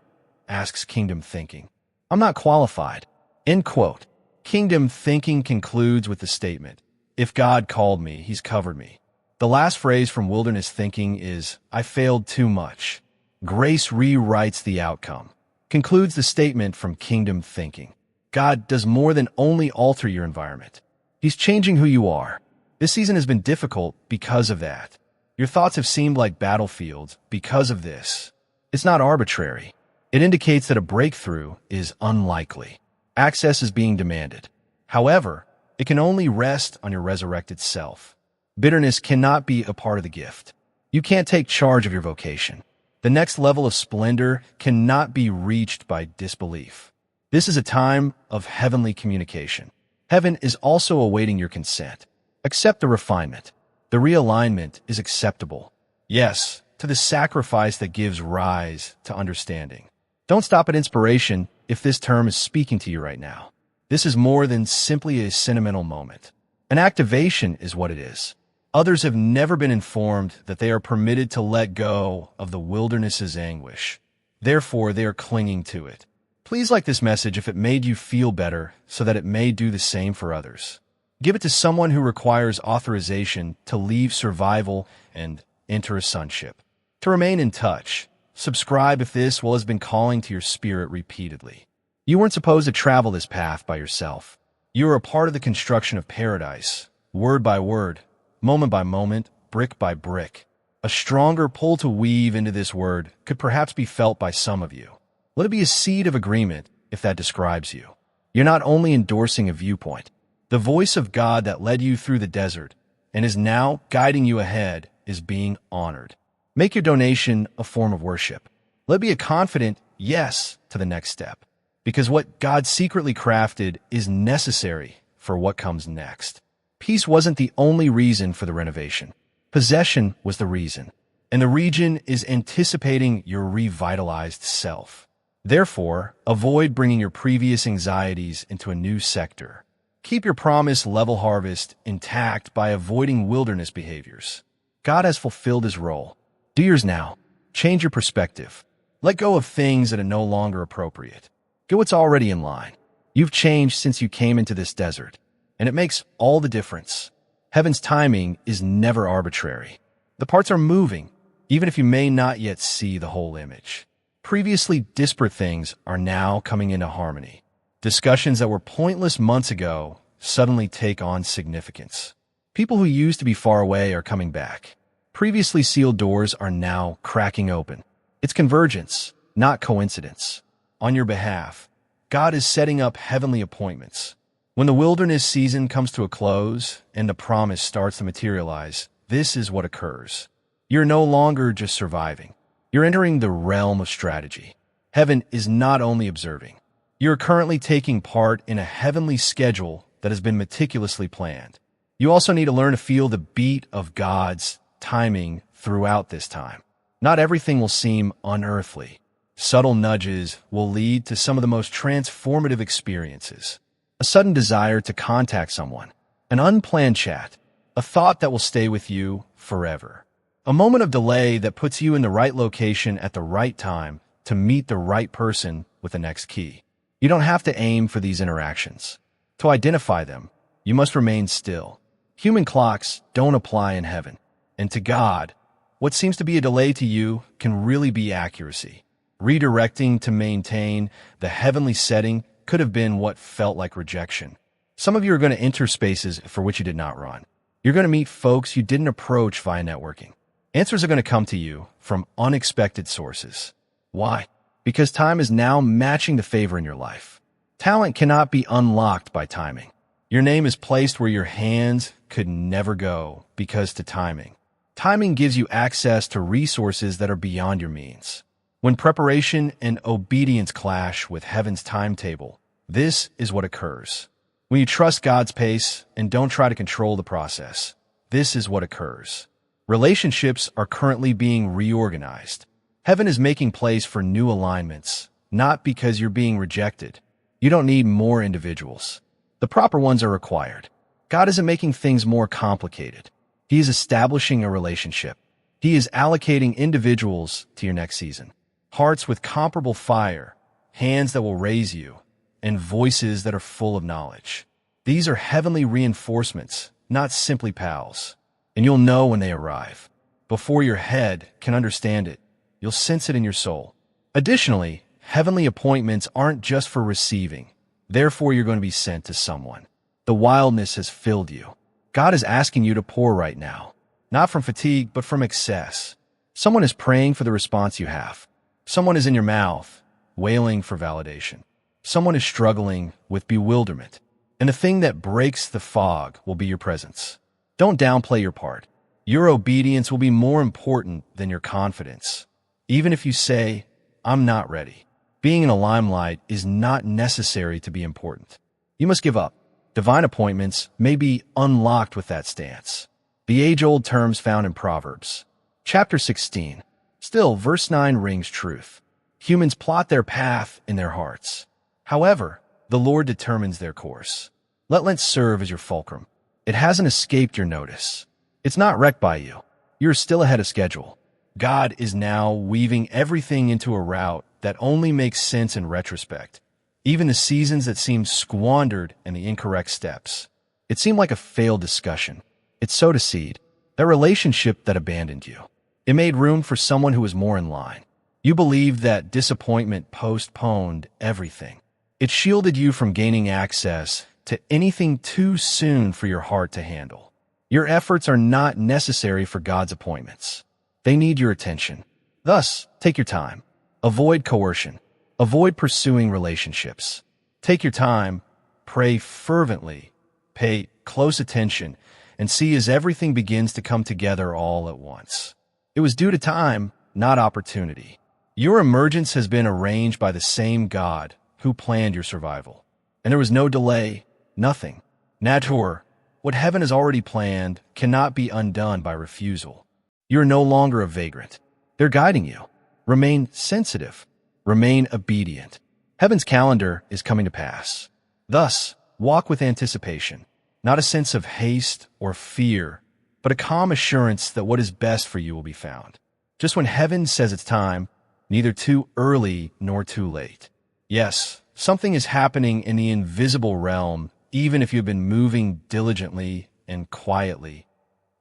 Asks kingdom thinking. I'm not qualified. End quote. Kingdom thinking concludes with the statement, if God called me, he's covered me. The last phrase from wilderness thinking is, I failed too much. Grace rewrites the outcome. Concludes the statement from kingdom thinking. God does more than only alter your environment. He's changing who you are. This season has been difficult because of that. Your thoughts have seemed like battlefields because of this. It's not arbitrary. It indicates that a breakthrough is unlikely. Access is being demanded. However, it can only rest on your resurrected self. Bitterness cannot be a part of the gift. You can't take charge of your vocation. The next level of splendor cannot be reached by disbelief. This is a time of heavenly communication. Heaven is also awaiting your consent. Accept the refinement. The realignment is acceptable. Yes, to the sacrifice that gives rise to understanding. Don't stop at inspiration if this term is speaking to you right now. This is more than simply a sentimental moment. An activation is what it is. Others have never been informed that they are permitted to let go of the wilderness's anguish. Therefore, they are clinging to it. Please like this message if it made you feel better so that it may do the same for others. Give it to someone who requires authorization to leave survival and enter a sonship. To remain in touch, subscribe if this has been calling to your spirit repeatedly. You weren't supposed to travel this path by yourself. You are a part of the construction of paradise, word by word, moment by moment, brick by brick. A stronger pull to weave into this word could perhaps be felt by some of you. Let it be a seed of agreement if that describes you. You're not only endorsing a viewpoint. The voice of God that led you through the desert and is now guiding you ahead is being honored. Make your donation a form of worship. Let it be a confident yes to the next step, because what God secretly crafted is necessary for what comes next. Peace wasn't the only reason for the renovation. Possession was the reason, and the region is anticipating your revitalized self. Therefore, avoid bringing your previous anxieties into a new sector. Keep your promised level harvest intact by avoiding wilderness behaviors. God has fulfilled his role. Do yours now. Change your perspective. Let go of things that are no longer appropriate. Get what's already in line. You've changed since you came into this desert, and it makes all the difference. Heaven's timing is never arbitrary. The parts are moving, even if you may not yet see the whole image. Previously disparate things are now coming into harmony. Discussions that were pointless months ago suddenly take on significance. People who used to be far away are coming back. Previously sealed doors are now cracking open. It's convergence, not coincidence. On your behalf, God is setting up heavenly appointments. When the wilderness season comes to a close and the promise starts to materialize, this is what occurs. You're no longer just surviving. You're entering the realm of strategy. Heaven is not only observing. You're currently taking part in a heavenly schedule that has been meticulously planned. You also need to learn to feel the beat of God's timing throughout this time. Not everything will seem unearthly. Subtle nudges will lead to some of the most transformative experiences. A sudden desire to contact someone, an unplanned chat, a thought that will stay with you forever. A moment of delay that puts you in the right location at the right time to meet the right person with the next key. You don't have to aim for these interactions. To identify them, you must remain still. Human clocks don't apply in heaven. And to God, what seems to be a delay to you can really be accuracy. Redirecting to maintain the heavenly setting could have been what felt like rejection. Some of you are going to enter spaces for which you did not run. You're going to meet folks you didn't approach via networking. Answers are going to come to you from unexpected sources. Why? Because time is now matching the favor in your life. Talent cannot be unlocked by timing. Your name is placed where your hands could never go because to timing. Timing gives you access to resources that are beyond your means. When preparation and obedience clash with heaven's timetable, this is what occurs. When you trust God's pace and don't try to control the process, this is what occurs. Relationships are currently being reorganized. Heaven is making place for new alignments, not because you're being rejected. You don't need more individuals. The proper ones are required. God isn't making things more complicated. He is establishing a relationship. He is allocating individuals to your next season. Hearts with comparable fire, hands that will raise you, and voices that are full of knowledge. These are heavenly reinforcements, not simply pals. And you'll know when they arrive. Before your head can understand it, you'll sense it in your soul. Additionally, heavenly appointments aren't just for receiving. Therefore, you're going to be sent to someone. The wildness has filled you. God is asking you to pour right now, not from fatigue, but from excess. Someone is praying for the response you have. Someone is in your mouth, wailing for validation. Someone is struggling with bewilderment. And the thing that breaks the fog will be your presence. Don't downplay your part. Your obedience will be more important than your confidence. Even if you say, I'm not ready. Being in the limelight is not necessary to be important. You must give up. Divine appointments may be unlocked with that stance. The age-old terms found in Proverbs. Chapter 16. Still, verse 9 rings truth. Humans plot their path in their hearts. However, the Lord determines their course. Let Lent serve as your fulcrum. It hasn't escaped your notice. It's not wrecked by you. You're still ahead of schedule. God is now weaving everything into a route that only makes sense in retrospect. Even the seasons that seemed squandered and the incorrect steps. It seemed like a failed discussion. It sowed a seed. That relationship that abandoned you. It made room for someone who was more in line. You believed that disappointment postponed everything. It shielded you from gaining access to anything too soon for your heart to handle. Your efforts are not necessary for God's appointments. They need your attention. Thus, take your time. Avoid coercion. Avoid pursuing relationships. Take your time, pray fervently, pay close attention, and see as everything begins to come together all at once. It was due to time, not opportunity. Your emergence has been arranged by the same God who planned your survival. And there was no delay, nothing. Natur, what heaven has already planned cannot be undone by refusal. You are no longer a vagrant. They're guiding you. Remain sensitive. Remain obedient. Heaven's calendar is coming to pass. Thus, walk with anticipation, not a sense of haste or fear, but a calm assurance that what is best for you will be found. Just when heaven says it's time, neither too early nor too late. Yes, something is happening in the invisible realm, even if you've been moving diligently and quietly,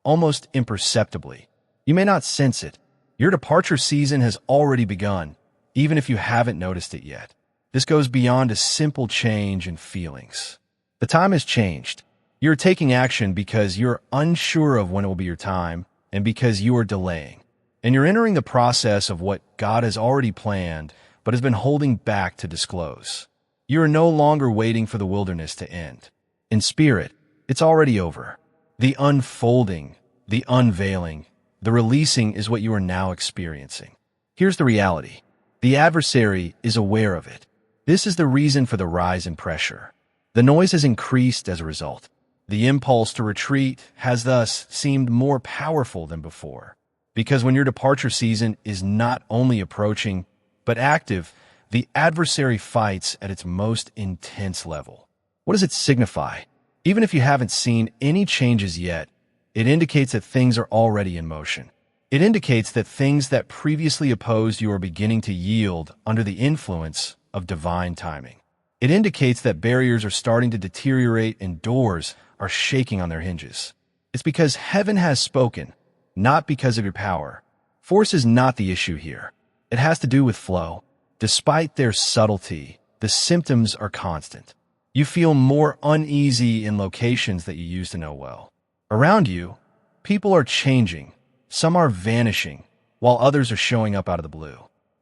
almost imperceptibly. You may not sense it. Your departure season has already begun, even if you haven't noticed it yet. This goes beyond a simple change in feelings. The time has changed. You're taking action because you're unsure of when it will be your time and because you are delaying. And you're entering the process of what God has already planned but has been holding back to disclose. You are no longer waiting for the wilderness to end. In spirit, it's already over. The unfolding, the unveiling, the releasing is what you are now experiencing. Here's the reality. The adversary is aware of it. This is the reason for the rise in pressure. The noise has increased as a result. The impulse to retreat has thus seemed more powerful than before. Because when your departure season is not only approaching, but active, the adversary fights at its most intense level. What does it signify? Even if you haven't seen any changes yet, it indicates that things are already in motion. It indicates that things that previously opposed you are beginning to yield under the influence of divine timing. It indicates that barriers are starting to deteriorate and doors are shaking on their hinges. It's because heaven has spoken, not because of your power. Force is not the issue here. It has to do with flow. Despite their subtlety, the symptoms are constant. You feel more uneasy in locations that you used to know well. Around you, people are changing. Some are vanishing, while others are showing up out of the blue.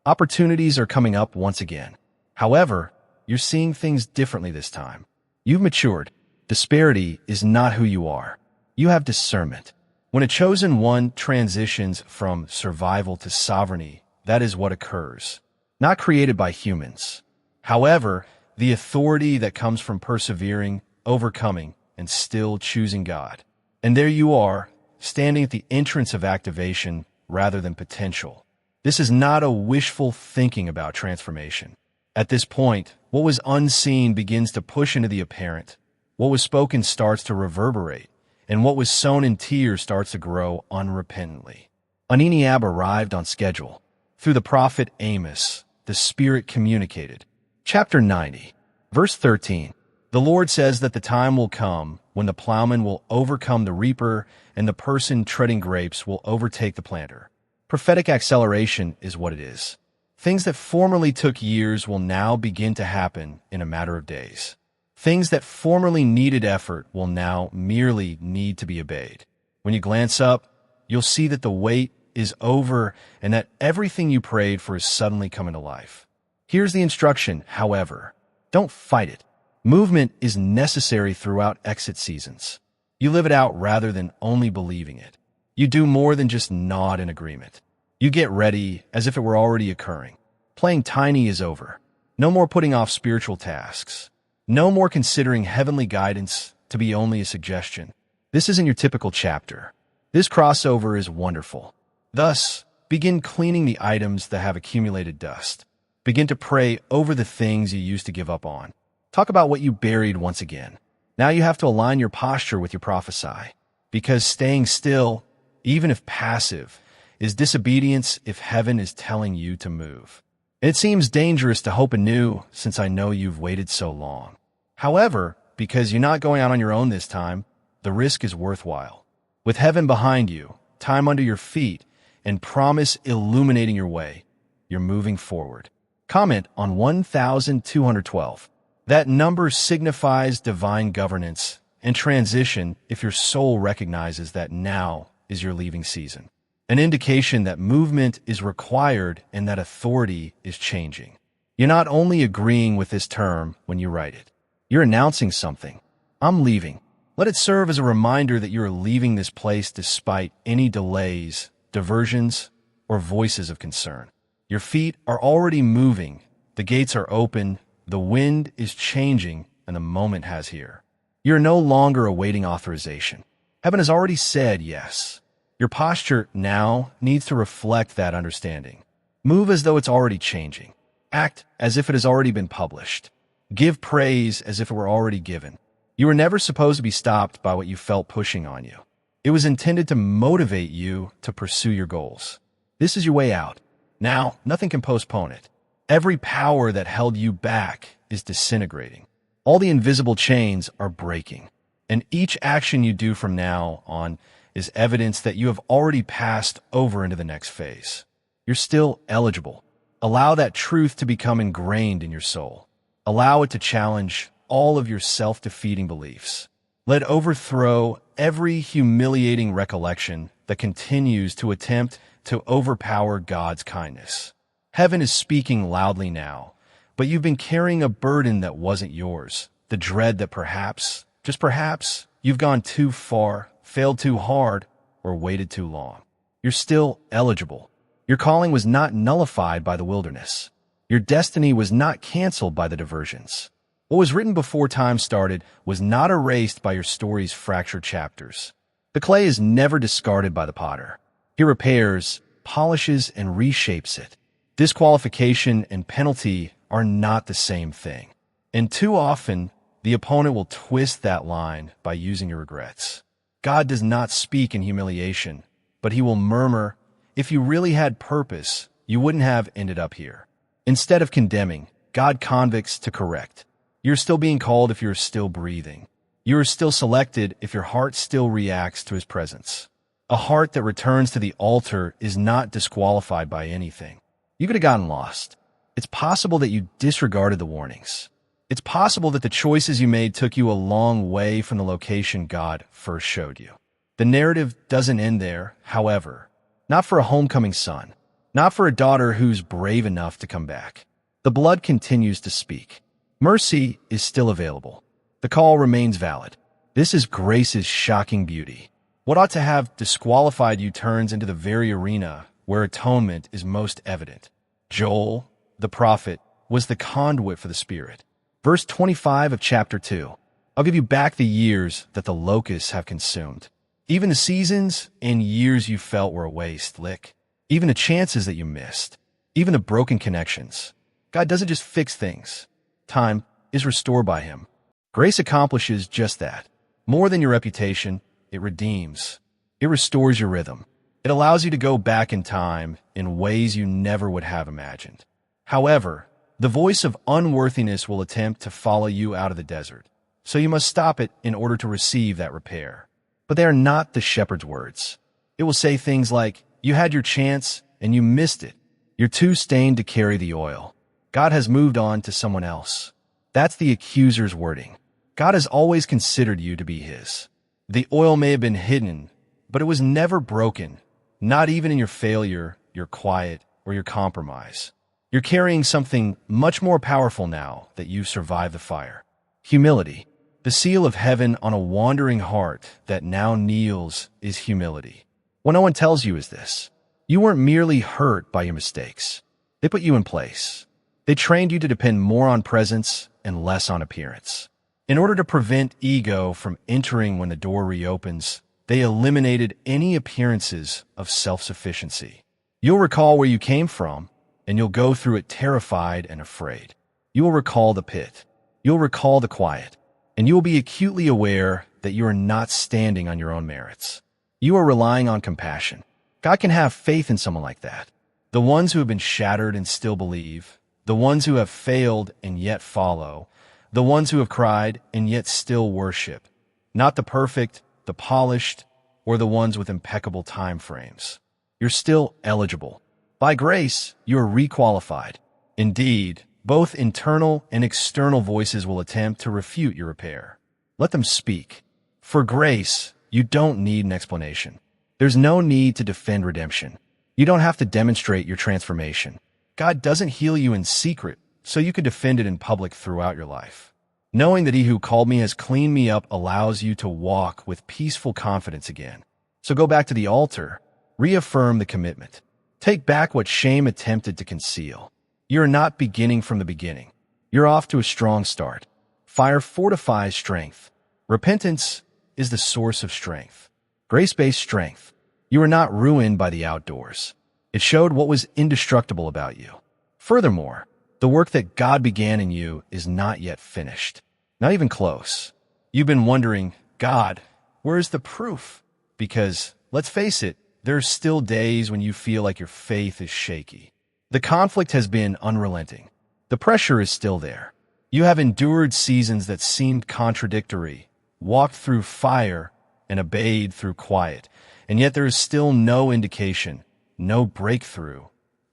Opportunities are coming up once again. However, you're seeing things differently this time. You've matured. Disparity is not who you are. You have discernment. When a chosen one transitions from survival to sovereignty, that is what occurs. Not created by humans. However, the authority that comes from persevering, overcoming, and still choosing God. And there you are, standing at the entrance of activation rather than potential. This is not a wishful thinking about transformation. At this point, what was unseen begins to push into the apparent. What was spoken starts to reverberate, and what was sown in tears starts to grow unrepentantly. Aniniab arrived on schedule. Through the prophet Amos, the Spirit communicated. Chapter 90, verse 13. The Lord says that the time will come when the plowman will overcome the reaper and the person treading grapes will overtake the planter. Prophetic acceleration is what it is. Things that formerly took years will now begin to happen in a matter of days. Things that formerly needed effort will now merely need to be obeyed. When you glance up, you'll see that the wait is over and that everything you prayed for is suddenly coming to life. Here's the instruction, however. Don't fight it. Movement is necessary throughout exit seasons. You live it out rather than only believing it. You do more than just nod in agreement. You get ready as if it were already occurring. Playing tiny is over. No more putting off spiritual tasks. No more considering heavenly guidance to be only a suggestion. This isn't your typical chapter. This crossover is wonderful. Thus, begin cleaning the items that have accumulated dust. Begin to pray over the things you used to give up on. Talk about what you buried once again. Now you have to align your posture with your prophesy. Because staying still, even if passive, is disobedience if heaven is telling you to move. It seems dangerous to hope anew since I know you've waited so long. However, because you're not going out on your own this time, the risk is worthwhile. With heaven behind you, time under your feet, and promise illuminating your way, you're moving forward. Comment on 1212. That number signifies divine governance and transition if your soul recognizes that now is your leaving season. An indication that movement is required and that authority is changing. You're not only agreeing with this term when you write it. You're announcing something. I'm leaving. Let it serve as a reminder that you are leaving this place despite any delays, diversions, or voices of concern. Your feet are already moving. The gates are open. The wind is changing, and the moment has here. You're no longer awaiting authorization. Heaven has already said yes. Your posture now needs to reflect that understanding. Move as though it's already changing. Act as if it has already been published. Give praise as if it were already given. You were never supposed to be stopped by what you felt pushing on you. It was intended to motivate you to pursue your goals. This is your way out. Now, nothing can postpone it. Every power that held you back is disintegrating. All the invisible chains are breaking. And each action you do from now on is evidence that you have already passed over into the next phase. You're still eligible. Allow that truth to become ingrained in your soul. Allow it to challenge all of your self-defeating beliefs. Let overthrow every humiliating recollection that continues to attempt to overpower God's kindness. Heaven is speaking loudly now, but you've been carrying a burden that wasn't yours. The dread that perhaps, just perhaps, you've gone too far, failed too hard, or waited too long. You're still eligible. Your calling was not nullified by the wilderness. Your destiny was not canceled by the diversions. What was written before time started was not erased by your story's fractured chapters. The clay is never discarded by the potter. He repairs, polishes, and reshapes it. Disqualification and penalty are not the same thing. And too often, the opponent will twist that line by using your regrets. God does not speak in humiliation, but he will murmur, "If you really had purpose, you wouldn't have ended up here." Instead of condemning, God convicts to correct. You're still being called if you're still breathing. You are still selected if your heart still reacts to his presence. A heart that returns to the altar is not disqualified by anything. You could have gotten lost. It's possible that you disregarded the warnings. It's possible that the choices you made took you a long way from the location God first showed you. The narrative doesn't end there, however. Not for a homecoming son. Not for a daughter who's brave enough to come back. The blood continues to speak. Mercy is still available. The call remains valid. This is grace's shocking beauty. What ought to have disqualified you turns into the very arena where atonement is most evident. Joel, the prophet, was the conduit for the Spirit. Verse 25 of chapter 2. I'll give you back the years that the locusts have consumed. Even the seasons and years you felt were a waste, lick. Even the chances that you missed. Even the broken connections. God doesn't just fix things. Time is restored by him. Grace accomplishes just that. More than your reputation, it redeems. It restores your rhythm. It allows you to go back in time in ways you never would have imagined. However, the voice of unworthiness will attempt to follow you out of the desert, so you must stop it in order to receive that repair. But they are not the shepherd's words. It will say things like, "You had your chance and you missed it. You're too stained to carry the oil. God has moved on to someone else." That's the accuser's wording. God has always considered you to be his. The oil may have been hidden, but it was never broken, not even in your failure, your quiet, or your compromise. You're carrying something much more powerful now that you've survived the fire. Humility. The seal of heaven on a wandering heart that now kneels is humility. What no one tells you is this. You weren't merely hurt by your mistakes. They put you in place. They trained you to depend more on presence and less on appearance. In order to prevent ego from entering when the door reopens, they eliminated any appearances of self-sufficiency. You'll recall where you came from, and you'll go through it terrified and afraid. You will recall the pit. You'll recall the quiet, and you will be acutely aware that you are not standing on your own merits. You are relying on compassion. God can have faith in someone like that. The ones who have been shattered and still believe, the ones who have failed and yet follow, the ones who have cried and yet still worship, not the perfect, the polished, or the ones with impeccable time frames. You're still eligible. By grace, you are requalified. Indeed, both internal and external voices will attempt to refute your repair. Let them speak. For grace, you don't need an explanation. There's no need to defend redemption. You don't have to demonstrate your transformation. God doesn't heal you in secret, so you can defend it in public throughout your life. Knowing that he who called me has cleaned me up allows you to walk with peaceful confidence again. So go back to the altar, reaffirm the commitment. Take back what shame attempted to conceal. You're not beginning from the beginning. You're off to a strong start. Fire fortifies strength. Repentance is the source of strength. Grace-based strength. You are not ruined by the outdoors. It showed what was indestructible about you. Furthermore, the work that God began in you is not yet finished. Not even close. You've been wondering, God, where's the proof? Because, let's face it, there are still days when you feel like your faith is shaky. The conflict has been unrelenting. The pressure is still there. You have endured seasons that seemed contradictory, walked through fire, and obeyed through quiet, and yet there is still no indication, no breakthrough,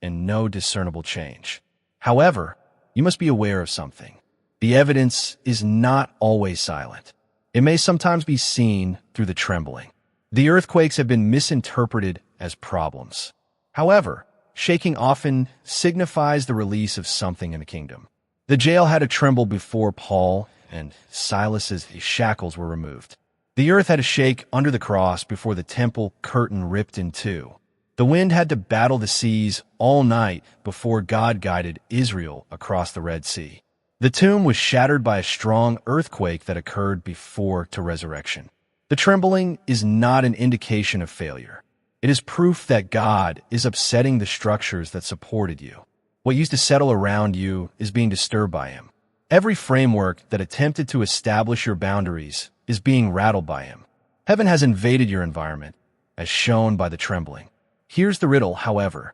and no discernible change. However, you must be aware of something. The evidence is not always silent. It may sometimes be seen through the trembling. The earthquakes have been misinterpreted as problems. However, shaking often signifies the release of something in the kingdom. The jail had to tremble before Paul and Silas's shackles were removed. The earth had to shake under the cross before the temple curtain ripped in two. The wind had to battle the seas all night before God guided Israel across the Red Sea. The tomb was shattered by a strong earthquake that occurred before to resurrection. The trembling is not an indication of failure. It is proof that God is upsetting the structures that supported you. What used to settle around you is being disturbed by him. Every framework that attempted to establish your boundaries is being rattled by him. Heaven has invaded your environment, as shown by the trembling. Here's the riddle, however.